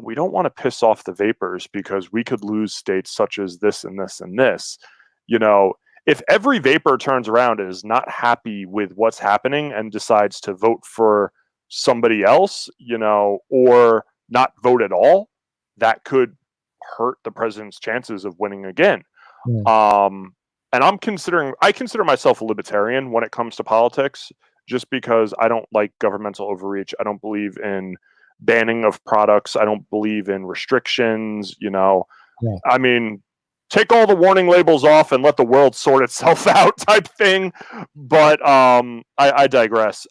we don't want to piss off the vapors because we could lose states such as this and this and this. If every vapor turns around and is not happy with what's happening and decides to vote for somebody else, or not vote at all, that could hurt the president's chances of winning again. Yeah. And I consider myself a libertarian when it comes to politics, just because I don't like governmental overreach. I don't believe in banning of products. I don't believe in restrictions, Yeah. I mean, take all the warning labels off and let the world sort itself out type thing. But I digress.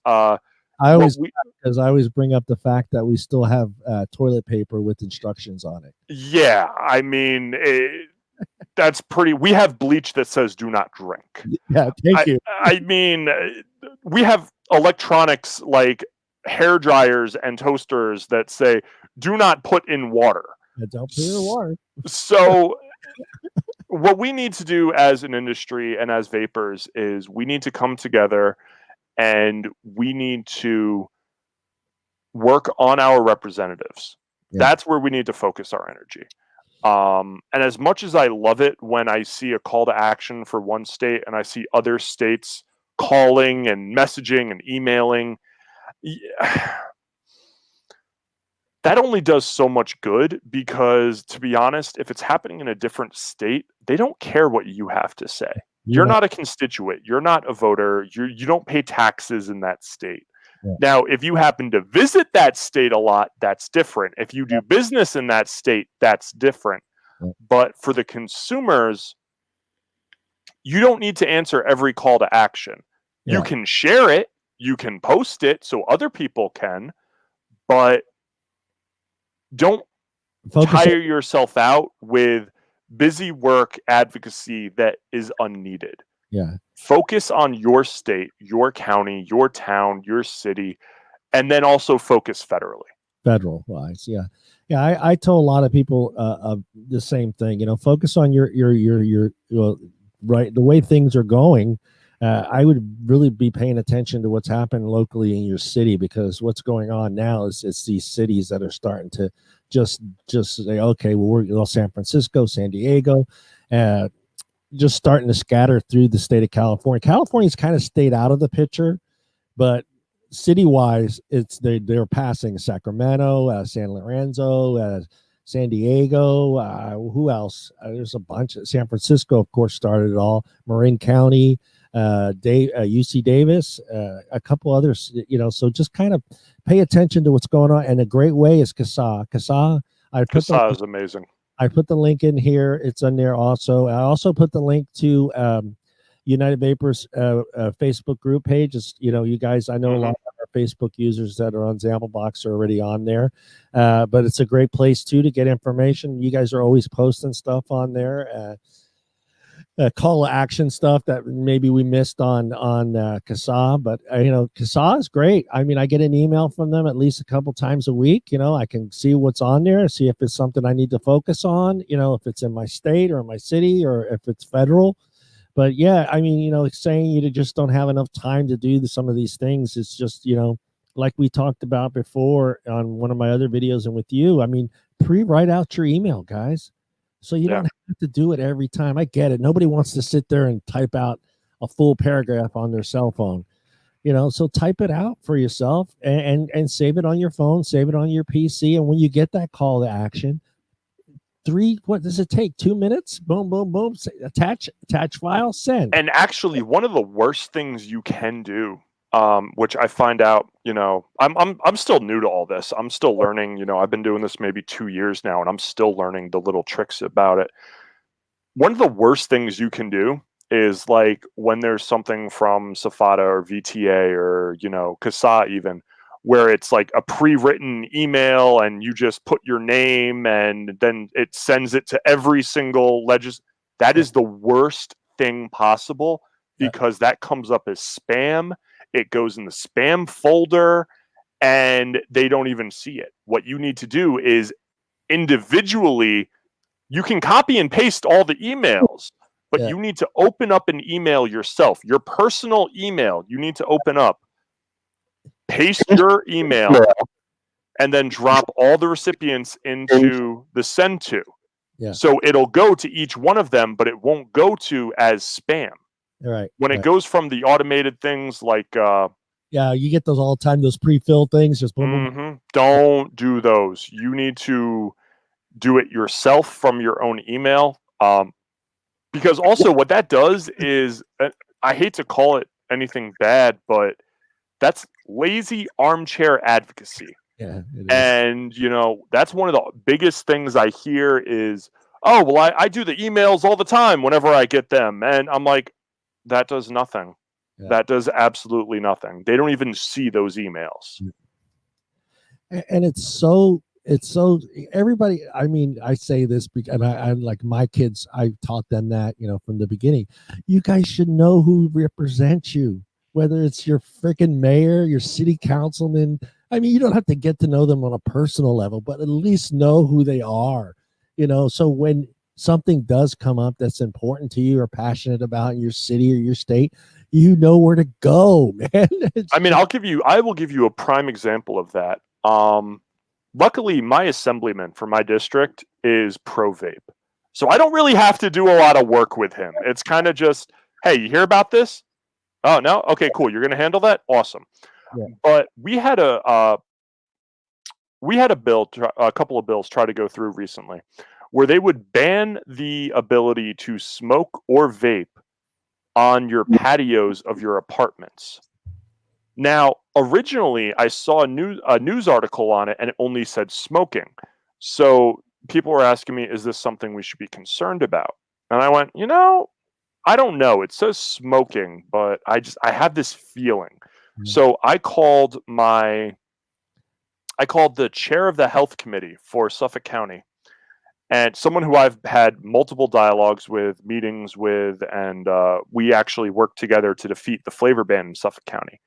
I what always we because I always bring up the fact that we still have toilet paper with instructions on it. yeah, I mean, that's pretty. We have bleach that says "do not drink." Yeah, thank you. I mean, we have electronics like hair dryers and toasters that say "do not put in water." Yeah, don't put it in the water. So what we need to do as an industry and as vapors is we need to come together and we need to work on our representatives. Yeah. That's where we need to focus our energy. And as much as I love it when I see a call to action for one state and I see other states calling and messaging and emailing, that only does so much good because, to be honest, if it's happening in a different state, they don't care what you have to say. You're not a constituent. You're not a voter. You don't pay taxes in that state. Yeah. Now, if you happen to visit that state a lot, that's different. If you do business in that state, that's different. Yeah. But for the consumers, you don't need to answer every call to action. Yeah. You can share it. You can post it so other people can, but don't tire yourself out with busy work advocacy that is unneeded. Yeah. Focus on your state, your county, your town, your city, and then also focus federally. Federal wise, yeah. I told a lot of people the same thing. Focus on your right, the way things are going. I would really be paying attention to what's happening locally in your city, because what's going on now is it's these cities that are starting to just say, okay, well, we're San Francisco, San Diego, just starting to scatter through the state of California. California's kind of stayed out of the picture, but city-wise, they're passing Sacramento, San Lorenzo, San Diego. Who else? There's a bunch. San Francisco, of course, started it all. Marin County, UC Davis, a couple others. So just kind of pay attention to what's going on. And a great way is CASA. CASA is amazing. I put the link in here. It's on there also. I also put the link to United Vapors Facebook group page. It's, you guys, I know a lot of our Facebook users that are on ZAMPLEBOX are already on there, but it's a great place too to get information. You guys are always posting stuff on there, call to action stuff that maybe we missed on CASA, but CASA is great. I mean, I get an email from them at least a couple times a week. I can see what's on there, see if it's something I need to focus on, if it's in my state or my city or if it's federal. But yeah, I mean, saying you just don't have enough time to do some of these things. It's just, like we talked about before on one of my other videos and with you, I mean, write out your email, guys. So you don't have to do it every time. I get it. Nobody wants to sit there and type out a full paragraph on their cell phone, so type it out for yourself and save it on your phone, save it on your PC. And when you get that call to action, what does it take? 2 minutes? Boom, boom, boom. Attach file, send. And actually, one of the worst things you can do, which I find out, I'm still new to all this. I'm still learning. I've been doing this maybe 2 years now, and I'm still learning the little tricks about it. One of the worst things you can do is, like, when there's something from SFATA or VTA or CASA even, where it's like a pre-written email and you just put your name and then it sends it to every single that is the worst thing possible, because that comes up as spam. It goes in the spam folder and they don't even see it. What you need to do is individually, you can copy and paste all the emails, but you need to open up an email yourself, your personal email. You need to open up, paste your email, and then drop all the recipients into the send to. Yeah. So it'll go to each one of them, but it won't go to as spam. Right. When it goes from the automated things like you get those all the time, those pre-filled things, just boom, boom. Don't do those. You need to do it yourself from your own email. Because also what that does is, I hate to call it anything bad, but that's lazy armchair advocacy. Yeah, it is. And, that's one of the biggest things I hear is, oh, well, I do the emails all the time whenever I get them. And I'm like, that does nothing. Yeah. That does absolutely nothing. They don't even see those emails. And it's so everybody. I mean, I say this because I'm like my kids. I taught them that from the beginning. You guys should know who represents you, whether it's your freaking mayor, your city councilman. I mean, you don't have to get to know them on a personal level, but at least know who they are. So when something does come up that's important to you or passionate about in your city or your state, you know where to go, man. I mean, I will give you a prime example of that. Luckily, my assemblyman for my district is pro-vape. So I don't really have to do a lot of work with him. It's kind of just, hey, you hear about this? Oh, no? Okay, cool. You're going to handle that? Awesome. Yeah. But we had a bill, a couple of bills try to go through recently where they would ban the ability to smoke or vape on your patios of your apartments. Now, originally, I saw a news article on it, and it only said smoking. So people were asking me, is this something we should be concerned about? And I went, I don't know. It says smoking, but I have this feeling. Mm-hmm. So I called the chair of the health committee for Suffolk County, and someone who I've had multiple dialogues with, meetings with, and we actually worked together to defeat the flavor ban in Suffolk County.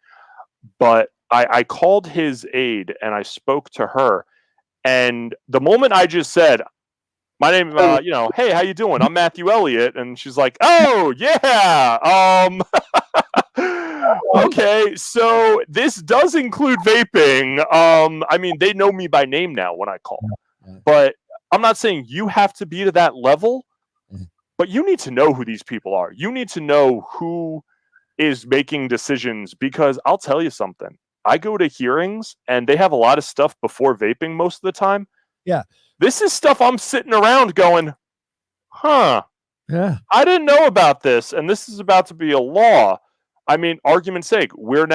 But I called his aide and I spoke to her, and the moment I just said, my name, hey, how you doing? I'm Matthew Elliott. And she's like, oh, yeah. Okay, so this does include vaping. I mean, they know me by name now when I call, but I'm not saying you have to be to that level, but you need to know who these people are. You need to know who is making decisions, because I'll tell you something. I go to hearings and they have a lot of stuff before vaping most of the time. Yeah. This is stuff I'm sitting around going, yeah, I didn't know about this, and this is about to be a law. I mean, argument's sake, we're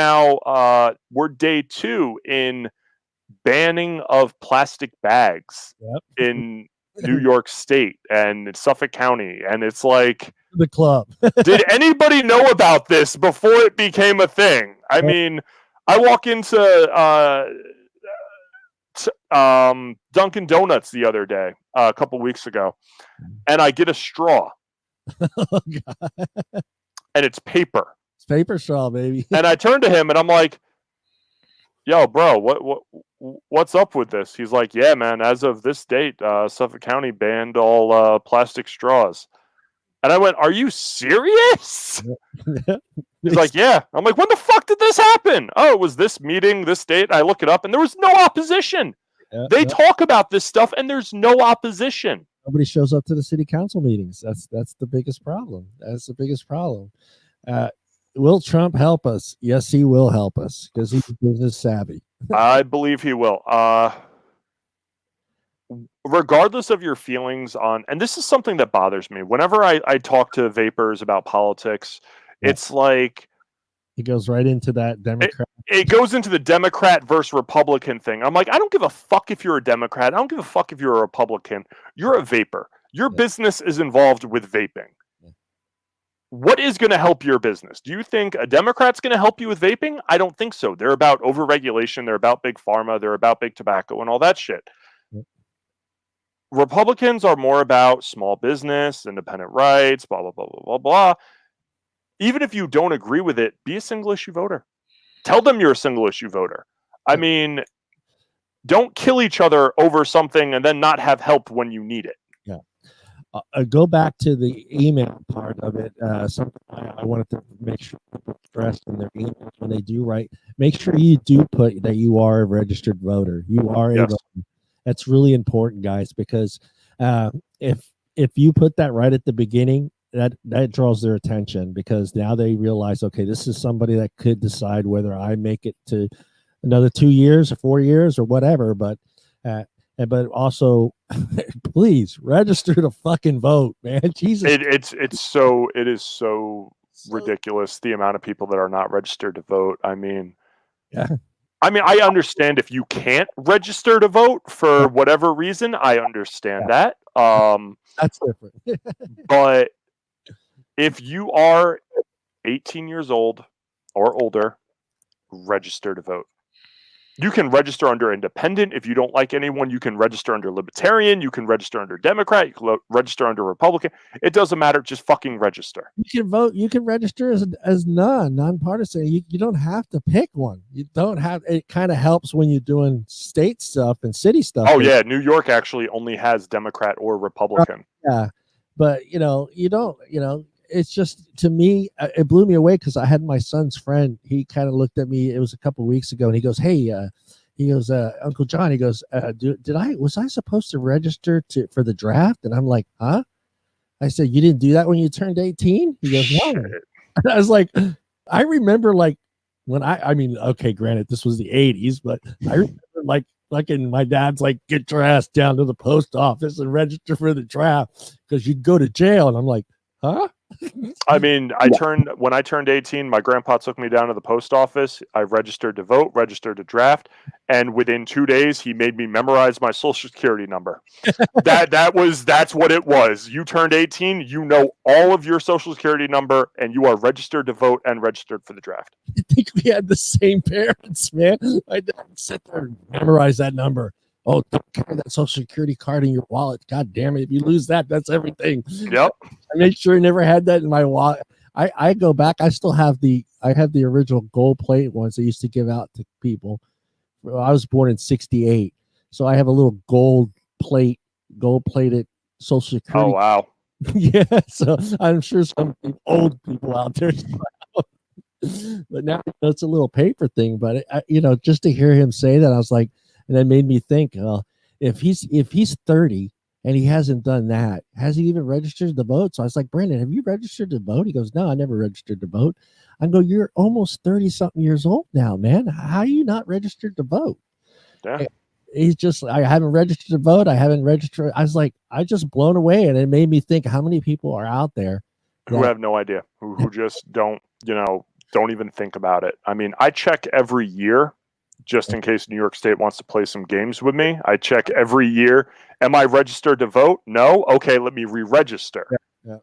day 2 in banning of plastic bags in New York State and Suffolk County, and it's like the club. Did anybody know about this before it became a thing? I mean, I walk into Dunkin' Donuts the other day, a couple weeks ago, and I get a straw. Oh, God. And it's paper. It's paper straw, baby. And I turn to him and I'm like, yo, bro, what's up with this? He's like, yeah, man, as of this date, Suffolk County banned all plastic straws. And I went, are you serious? He's like, yeah. I'm like, when the fuck did this happen? Oh, it was this meeting, this date. I look it up and there was no opposition. They talk about this stuff and there's no opposition. Nobody shows up to the city council meetings. That's the biggest problem. That's the biggest problem. Will Trump help us? Yes, he will help us because he's business savvy. I believe he will. Regardless of your feelings on, and this is something that bothers me, whenever I talk to vapors about politics, it's like he goes right into that Democrat. It goes into the Democrat versus Republican thing. I'm like, I don't give a fuck if you're a Democrat. I don't give a fuck if you're a Republican. You're a vapor. Your business is involved with vaping. What is going to help your business? Do you think a Democrat's going to help you with vaping? I don't think so. They're about overregulation. They're about big pharma. They're about big tobacco and all that shit. Republicans are more about small business, independent rights, blah, blah, blah, blah, blah, blah. Even if you don't agree with it, be a single issue voter. Tell them you're a single issue voter. I mean, don't kill each other over something and then not have help when you need it. Yeah. Go back to the email part of it. Something I wanted to make sure people stress in their emails when they do write. Make sure you do put that you are a registered voter. You are a voter. That's really important, guys, because if you put that right at the beginning, that draws their attention, because now they realize, okay, this is somebody that could decide whether I make it to another 2 years or 4 years or whatever. But also, please register to fucking vote, man. Jesus, it is so ridiculous, the amount of people that are not registered to vote. I mean, I understand if you can't register to vote for whatever reason. I understand that. That's different. But if you are 18 years old, or older, register to vote. You can register under independent. If you don't like anyone, you can register under libertarian. You can register under Democrat. You can register under Republican. It doesn't matter. Just fucking register. You can vote. You can register as nonpartisan. You don't have to pick one. You don't have. It kind of helps when you're doing state stuff and city stuff. Oh yeah, New York actually only has Democrat or Republican. Yeah, but you don't. It's just, to me, it blew me away because I had my son's friend. He kind of looked at me. It was a couple of weeks ago, and he goes, "Hey, Uncle John." He goes, was I supposed to register for the draft?" And I'm like, "Huh?" I said, "You didn't do that when you turned 18?" He goes, "No." I was like, I remember like when I mean, okay, granted, this was the 80s, but I remember like in my dad's like, "Get your ass down to the post office and register for the draft because you'd go to jail." And I'm like, "Huh?" I mean, when I turned 18, my grandpa took me down to the post office. I registered to vote, registered to draft, and within 2 days, he made me memorize my social security number. That's what it was. You turned 18, you know all of your social security number, and you are registered to vote and registered for the draft. I think we had the same parents, man. My dad sit there and memorize that number. Oh, don't carry that social security card in your wallet. God damn it. If you lose that, that's everything. Yep. I made sure I never had that in my wallet. I go back. I still have the original gold plate ones they used to give out to people. I was born in 68. So I have a little gold plated social security. Oh, wow. Yeah. So I'm sure some old people out there. But now it's a little paper thing. But just to hear him say that, I was like, and that made me think, if he's 30 and he hasn't done that, has he even registered to vote? So I was like, "Brandon, have you registered to vote?" He goes, "No, I never registered to vote." I go, "You're almost 30 something years old now, man. How are you not registered to vote?" Yeah. He's just, "I haven't registered to vote. I haven't registered." I was like, I just blown away. And it made me think how many people are out there who have no idea, who just don't even think about it. I mean, I check every year just in case New York State wants to play some games with me. I check every year. Am I registered to vote? No. Okay, let me re-register. Yeah.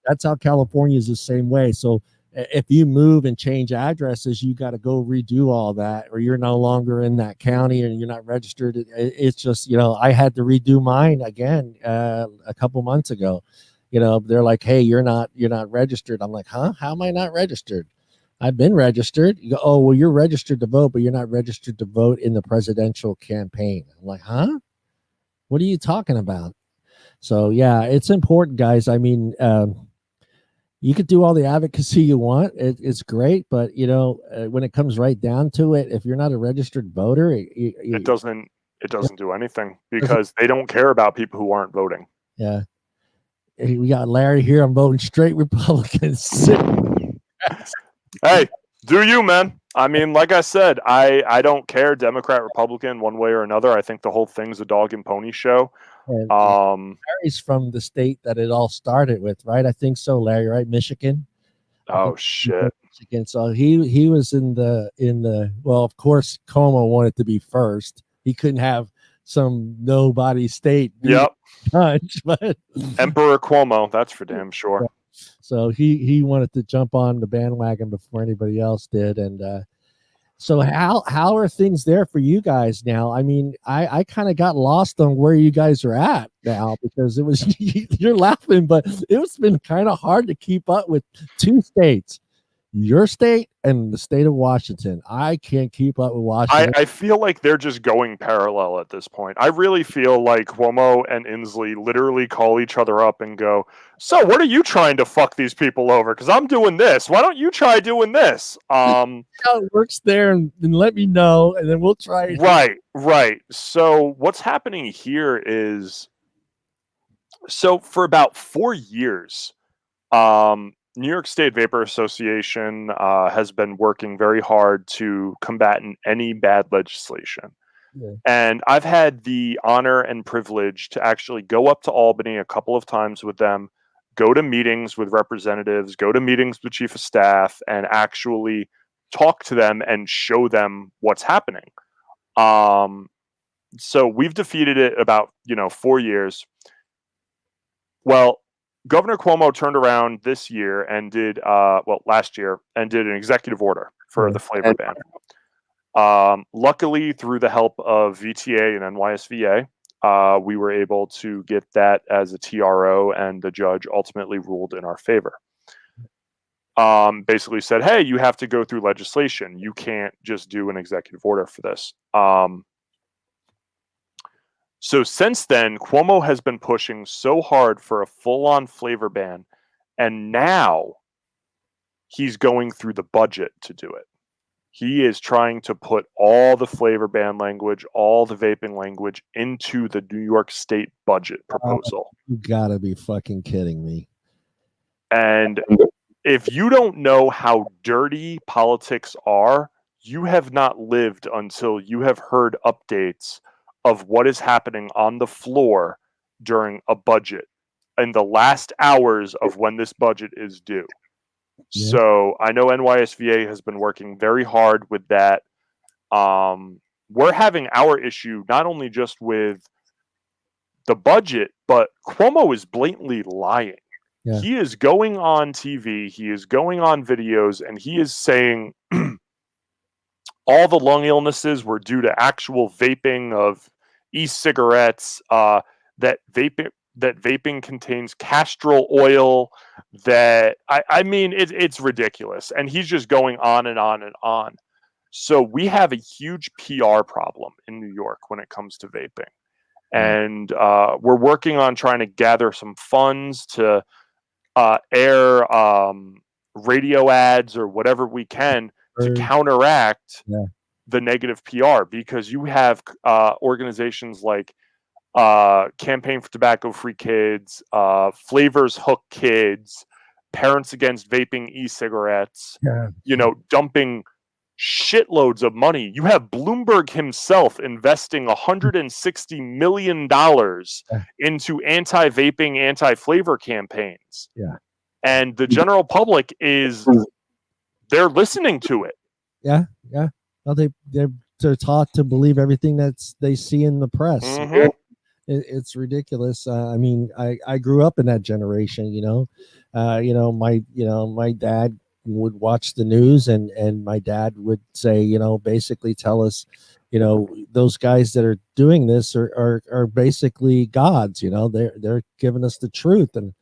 That's how California is the same way. So if you move and change addresses, you got to go redo all that, or you're no longer in that county and you're not registered. It's just, I had to redo mine again a couple months ago. They're like, "Hey, you're not registered." I'm like, "Huh? How am I not registered? I've been registered." You go, "Oh, well, you're registered to vote, but you're not registered to vote in the presidential campaign." I'm like, "Huh? What are you talking about?" So yeah, it's important, guys. I mean, you could do all the advocacy you want. It's great, but when it comes right down to it, if you're not a registered voter, it doesn't do anything because they don't care about people who aren't voting. Yeah. We got Larry here. I'm voting straight Republican. Hey, do you, man? I mean, like I said, I don't care Democrat, Republican, one way or another. I think the whole thing's a dog and pony show. And Larry's from the state that it all started with, right? I think so, Larry, right? Michigan. Oh shit. Michigan. So he was in the well, of course, Cuomo wanted to be first. He couldn't have some nobody state. Yep. Punch, but Emperor Cuomo, that's for damn sure. So he wanted to jump on the bandwagon before anybody else did. And so how are things there for you guys now? I mean, I kind of got lost on where you guys are at now because it was you're laughing, but it's been kind of hard to keep up with two states. Your state and the state of Washington. I can't keep up with Washington. I feel like they're just going parallel at this point. I really feel like Cuomo and Inslee literally call each other up and go, "So what are you trying to fuck these people over? Because I'm doing this. Why don't you try doing this?" How it works there, and let me know, and then we'll try it. Right. So what's happening here is, so for about 4 years, New York State Vapor Association has been working very hard to combat any bad legislation. Yeah. And I've had the honor and privilege to actually go up to Albany a couple of times with them, go to meetings with representatives, go to meetings with chief of staff, and actually talk to them and show them what's happening. So we've defeated it about 4 years. Well, Governor Cuomo turned around this year and did, last year, and did an executive order for the flavor ban. Luckily, through the help of VTA and NYSVA, we were able to get that as a TRO, and the judge ultimately ruled in our favor. Basically said, hey, you have to go through legislation. You can't just do an executive order for this. So since then, Cuomo has been pushing so hard for a full-on flavor ban, and now he's going through the budget to do it. He is trying to put all the flavor ban language, all the vaping language into the New York State budget proposal. You gotta be fucking kidding me. And if you don't know how dirty politics are, you have not lived until you have heard updates of what is happening on the floor during a budget in the last hours of when this budget is due. Yeah. So I know NYSVA has been working very hard with that. We're having our issue not only just with the budget, but Cuomo is blatantly lying. Yeah. He is going on TV, he is going on videos, and he is saying all the lung illnesses were due to actual vaping of e-cigarettes, that vaping contains castor oil, that I mean it's ridiculous, and he's just going on and on and on. So we have a huge PR problem in New York when it comes to vaping, and we're working on trying to gather some funds to air radio ads or whatever we can to counteract the negative PR, because you have organizations like Campaign for Tobacco-Free Kids, Flavors Hook Kids, Parents Against Vaping E-Cigarettes, dumping shitloads of money. You have Bloomberg himself investing $160 million into anti-vaping, anti-flavor campaigns. Yeah. And the general public they're listening to it. Yeah, yeah. Well, they're taught to believe everything they see in the press. Mm-hmm. It's ridiculous. I mean, I grew up in that generation. My dad would watch the news, and my dad would say, basically tell us, those guys that are doing this are basically gods. They're giving us the truth, and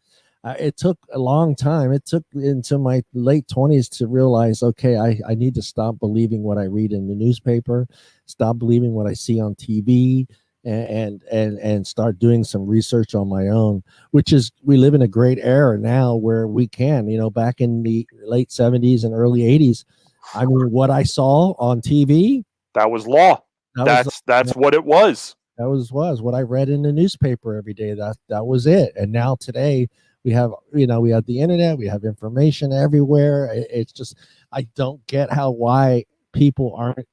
it took a long time. It took into my late 20s to realize, okay, I need to stop believing what I read in the newspaper, stop believing what I see on TV, and start doing some research on my own, which is, we live in a great era now where we can, back in the late 70s and early 80s, I mean, what I saw on TV, that was law. That's what it was. That was what I read in the newspaper every day. That was it. And now today, we have the internet, we have information everywhere. It's just, I don't get why people aren't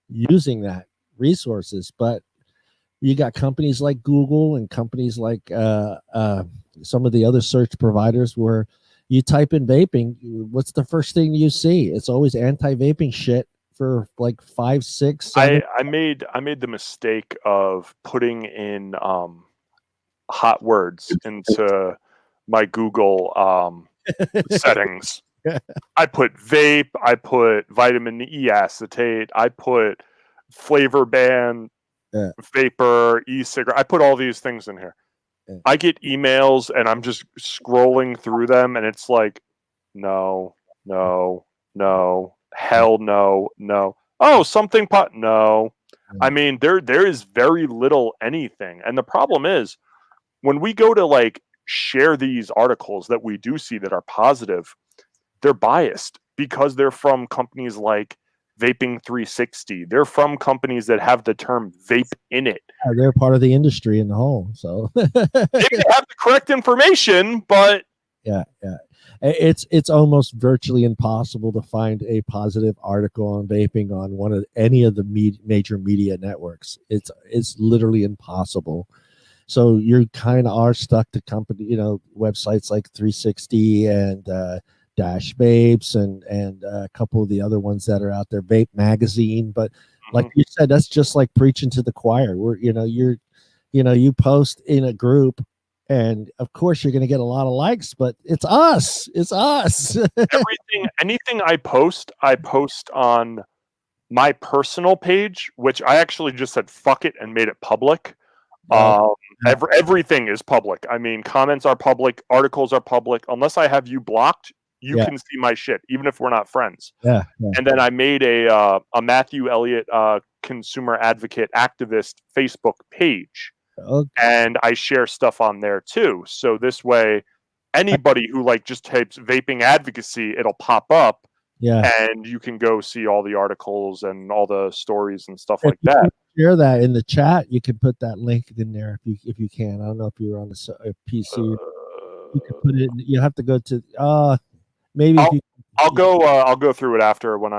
using that resources. But you got companies like Google and companies like some of the other search providers where you type in vaping, what's the first thing you see? It's always anti-vaping shit for like 5, 6, 7. I made the mistake of putting in hot words into my Google settings. I put vape, I put vitamin E acetate, I put flavor ban, vapor, e-cigarette. I put all these things in here. I get emails and I'm just scrolling through them, and it's like, no, hell no. Oh, something pot. No. I mean, there is very little anything. And the problem is, when we go to like share these articles that we do see that are positive, they're biased because they're from companies like Vaping 360. They're from companies that have the term vape in it. Yeah, they're part of the industry in the whole. So they have the correct information, but yeah. It's almost virtually impossible to find a positive article on vaping on any of the major media networks. It's literally impossible. So you kind of are stuck to websites like 360 and Dash Vapes and a couple of the other ones that are out there, Vape Magazine. But like you said, that's just like preaching to the choir. Where you post in a group and of course you're going to get a lot of likes, but it's us. Anything I post on my personal page, which I actually just said fuck it and made it public. Everything is public. I mean, comments are public, articles are public. Unless I have you blocked, you can see my shit, even if we're not friends. Yeah. And then I made a Matthew Elliott consumer advocate activist Facebook page, and I share stuff on there too. So this way, anybody who like just types vaping advocacy, it'll pop up. Yeah, and you can go see all the articles and all the stories and stuff like that. Share that in the chat. You can put that link in there if you can. I don't know if you're on the PC. You can put it. You have to go to maybe. I'll go through it after when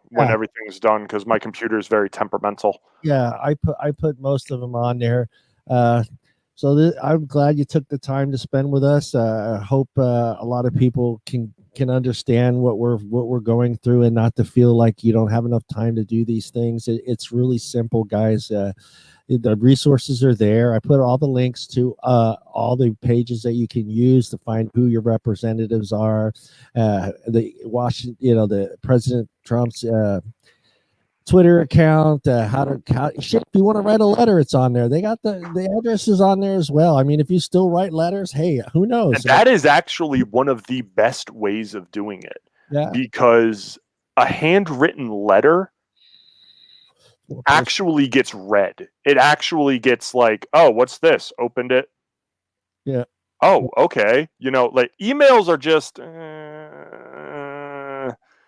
when everything's done, because my computer is very temperamental. Yeah, I put most of them on there. So I'm glad you took the time to spend with us. I hope a lot of people can understand what we're going through, and not to feel like you don't have enough time to do these things. It's really simple, guys. The resources are there. I put all the links to all the pages that you can use to find who your representatives are. The the President Trump's Twitter account, shit, if you want to write a letter, it's on there. They got the addresses on there as well. I mean, if you still write letters, hey, who knows? And that is actually one of the best ways of doing it. Yeah. Because a handwritten letter actually gets read. It actually gets like, oh, what's this? Opened it. Yeah. Oh, okay. Like emails are just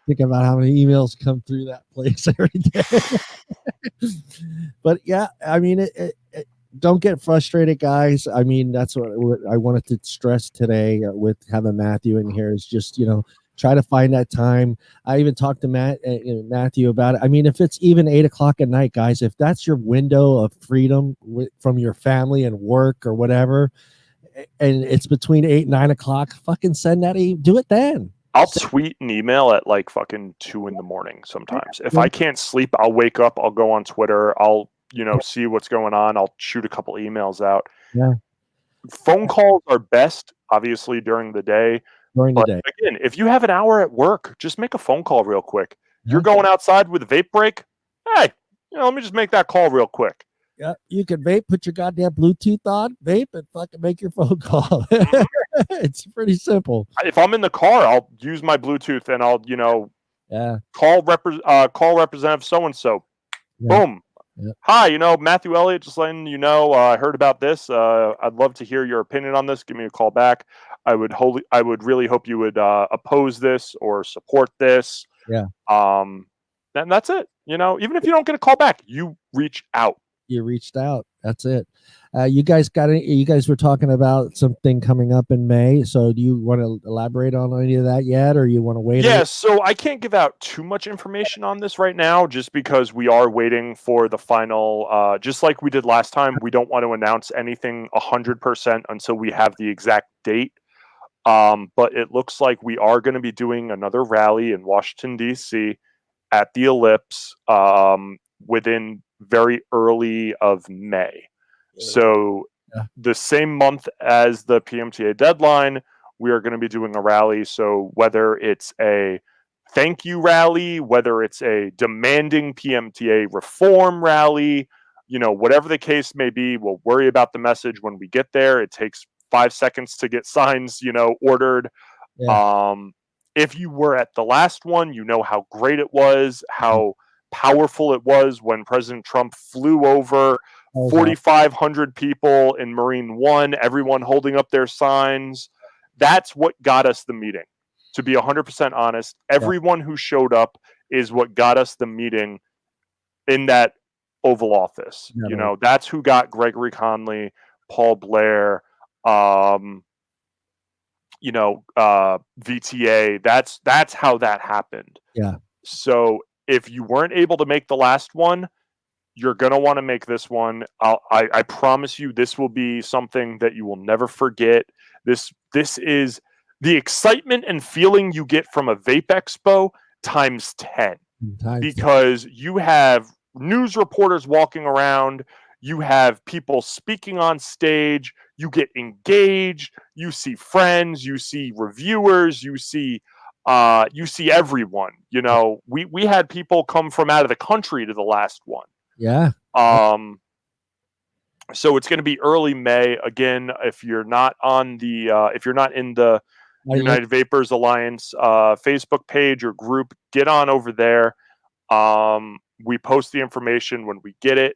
think about how many emails come through that place every day. But yeah, I mean, don't get frustrated, guys. I mean, that's what I wanted to stress today with having Matthew in here, is just, try to find that time. I even talked to Matthew about it. I mean, if it's even 8 o'clock at night, guys, if that's your window of freedom from your family and work or whatever, and it's between 8 and 9 o'clock, fucking send that. Do it then. I'll tweet and email at like fucking 2 in the morning sometimes. If I can't sleep, I'll wake up, I'll go on Twitter, I'll, see what's going on, I'll shoot a couple emails out. Yeah. Phone calls are best, obviously, during the day. Again, if you have an hour at work, just make a phone call real quick. Yeah. You're going outside with a vape break? Hey, let me just make that call real quick. Yeah, you can vape, put your goddamn Bluetooth on, vape, and fucking make your phone call. It's pretty simple. If I'm in the car, I'll use my Bluetooth and I'll, call Representative so-and-so. Yeah. Boom. Yeah. Hi, Matthew Elliott, just letting you know, I heard about this. I'd love to hear your opinion on this. Give me a call back. I would really hope you would oppose this or support this. Yeah. And that's it. Even if you don't get a call back, you reach out. You reached out. That's it. You guys were talking about something coming up in May. So do you want to elaborate on any of that yet, or you want to wait? Yeah. So I can't give out too much information on this right now, just because we are waiting for the final, just like we did last time. We don't want to announce anything 100% until we have the exact date. But it looks like we are going to be doing another rally in Washington, D.C. at the Ellipse, within very early of May. So the same month as the PMTA deadline, we are going to be doing a rally. So whether it's a thank you rally, whether it's a demanding PMTA reform rally, whatever the case may be, we'll worry about the message when we get there. It takes 5 seconds to get signs, ordered. Yeah. If you were at the last one, how great it was, how powerful it was when President Trump flew over 4,500 people in Marine One, everyone holding up their signs. That's what got us the meeting. To be 100% honest, everyone who showed up is what got us the meeting in that Oval Office. Yeah. That's who got Gregory Conley, Paul Blair, VTA. That's how that happened. Yeah. So if you weren't able to make the last one, you're going to want to make this one. I promise you, this will be something that you will never forget. This is the excitement and feeling you get from a vape expo times 10. Because you have news reporters walking around, you have people speaking on stage, you get engaged, you see friends, you see reviewers, you see everyone. You know, we had people come from out of the country to the last one. Yeah. So it's going to be early May. Again, if you're not on the if you're not in the United Vapors Alliance Facebook page or group, get on over there. We post the information when we get it,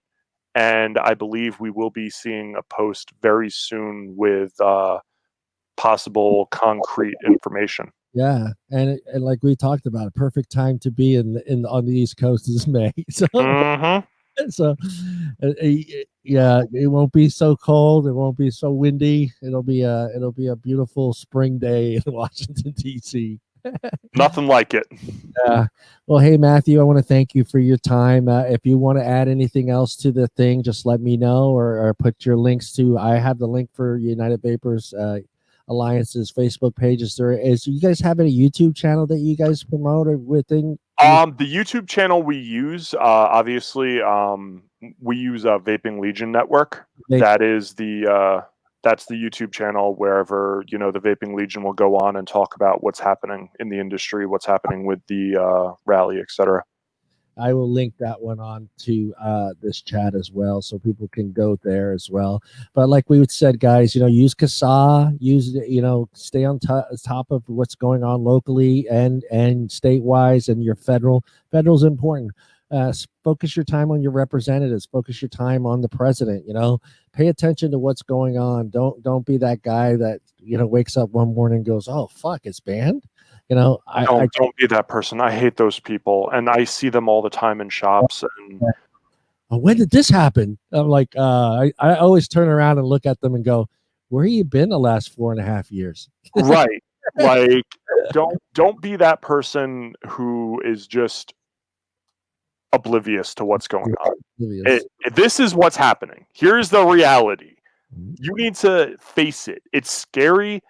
and I believe we will be seeing a post very soon with possible concrete information. Yeah, and like we talked about, a perfect time to be on the East Coast is May. So, so yeah, it won't be so cold. It won't be so windy. It'll be a beautiful spring day in Washington D.C. Nothing like it. Yeah. Well, hey Matthew, I want to thank you for your time. If you want to add anything else to the thing, just let me know, or put your links to. I have the link for United Vapors Alliance's Facebook page. You guys have any YouTube channel that you guys promote or within? The YouTube channel we use, obviously, we use Vaping Legion Network. That is that's the YouTube channel wherever, you know, the Vaping Legion will go on and talk about what's happening in the industry, what's happening with the rally, etc. I will link that one on to this chat as well, so people can go there as well. But like we said, guys, you know, use CASA, you know, stay on top of what's going on locally and statewide, and your federal's important. Focus your time on your representatives. Focus your time on the president. You know, pay attention to what's going on. Don't be that guy that, you know, wakes up one morning and goes, "Oh fuck, it's banned." You know, don't be that person. I hate those people, and I see them all the time in shops. And when did this happen? I'm like, I always turn around and look at them and go, "Where have you been the last 4.5 years?" Right. Like, don't be that person who is just oblivious to what's going on. This is what's happening. Here's the reality. You need to face it. It's scary.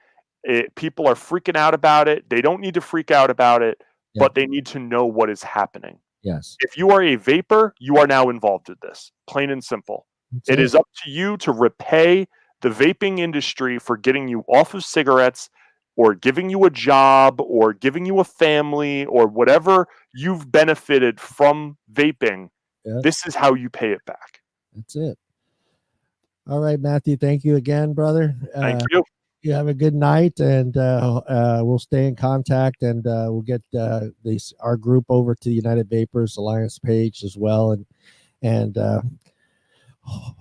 People are freaking out about it. They don't need to freak out about it, but they need to know what is happening. Yes. If you are a vapor, you are now involved in this. Plain and simple. It is up to you to repay the vaping industry for getting you off of cigarettes, or giving you a job, or giving you a family, or whatever you've benefited from vaping. This is how you pay it back. That's it. All right, Matthew. Thank you again, brother. Thank you. You have a good night, and we'll stay in contact, and we'll get our group over to the United Vapors Alliance page as well, and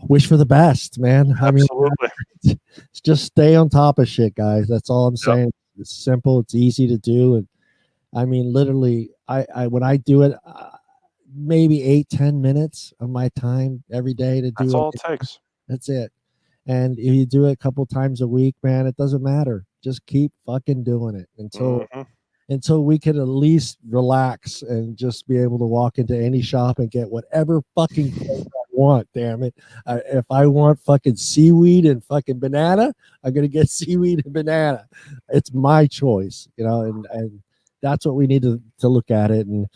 wish for the best, man. Absolutely. I mean, just stay on top of shit, guys. That's all I'm saying. It's simple. It's easy to do, and I mean, literally, I when I do it, maybe 8-10 minutes of my time every day to do. That's all it takes. That's it. And if you do it a couple times a week, man, it doesn't matter. Just keep fucking doing it until we can at least relax and just be able to walk into any shop and get whatever fucking I want. Damn it. If I want fucking seaweed and fucking banana, I'm going to get seaweed and banana. It's my choice, you know, and that's what we need to look at it. And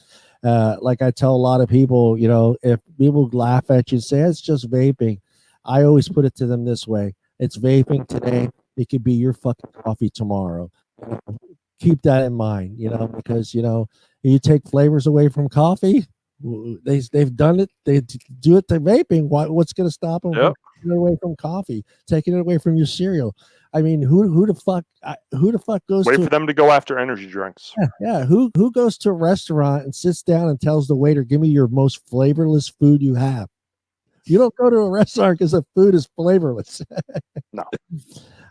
like I tell a lot of people, you know, if people laugh at you and say, it's just vaping, I always put it to them this way. It's vaping today. It could be your fucking coffee tomorrow. Keep that in mind, you know, because, you know, you take flavors away from coffee. They've done it. They do it to vaping. What's going to stop them from taking it away from coffee, taking it away from your cereal? I mean, who the fuck goes wait for them to go after energy drinks? Yeah. Who goes to a restaurant and sits down and tells the waiter, give me your most flavorless food you have? You don't go to a restaurant because the food is flavorless. No.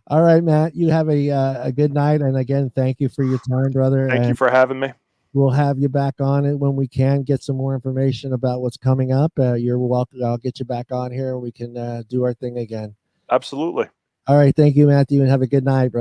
All right, Matt, you have a good night. And again, thank you for your time, brother. Thank you for having me. We'll have you back on it when we can get some more information about what's coming up. You're welcome. I'll get you back on here and we can do our thing again. Absolutely. All right. Thank you, Matthew, and have a good night, bro.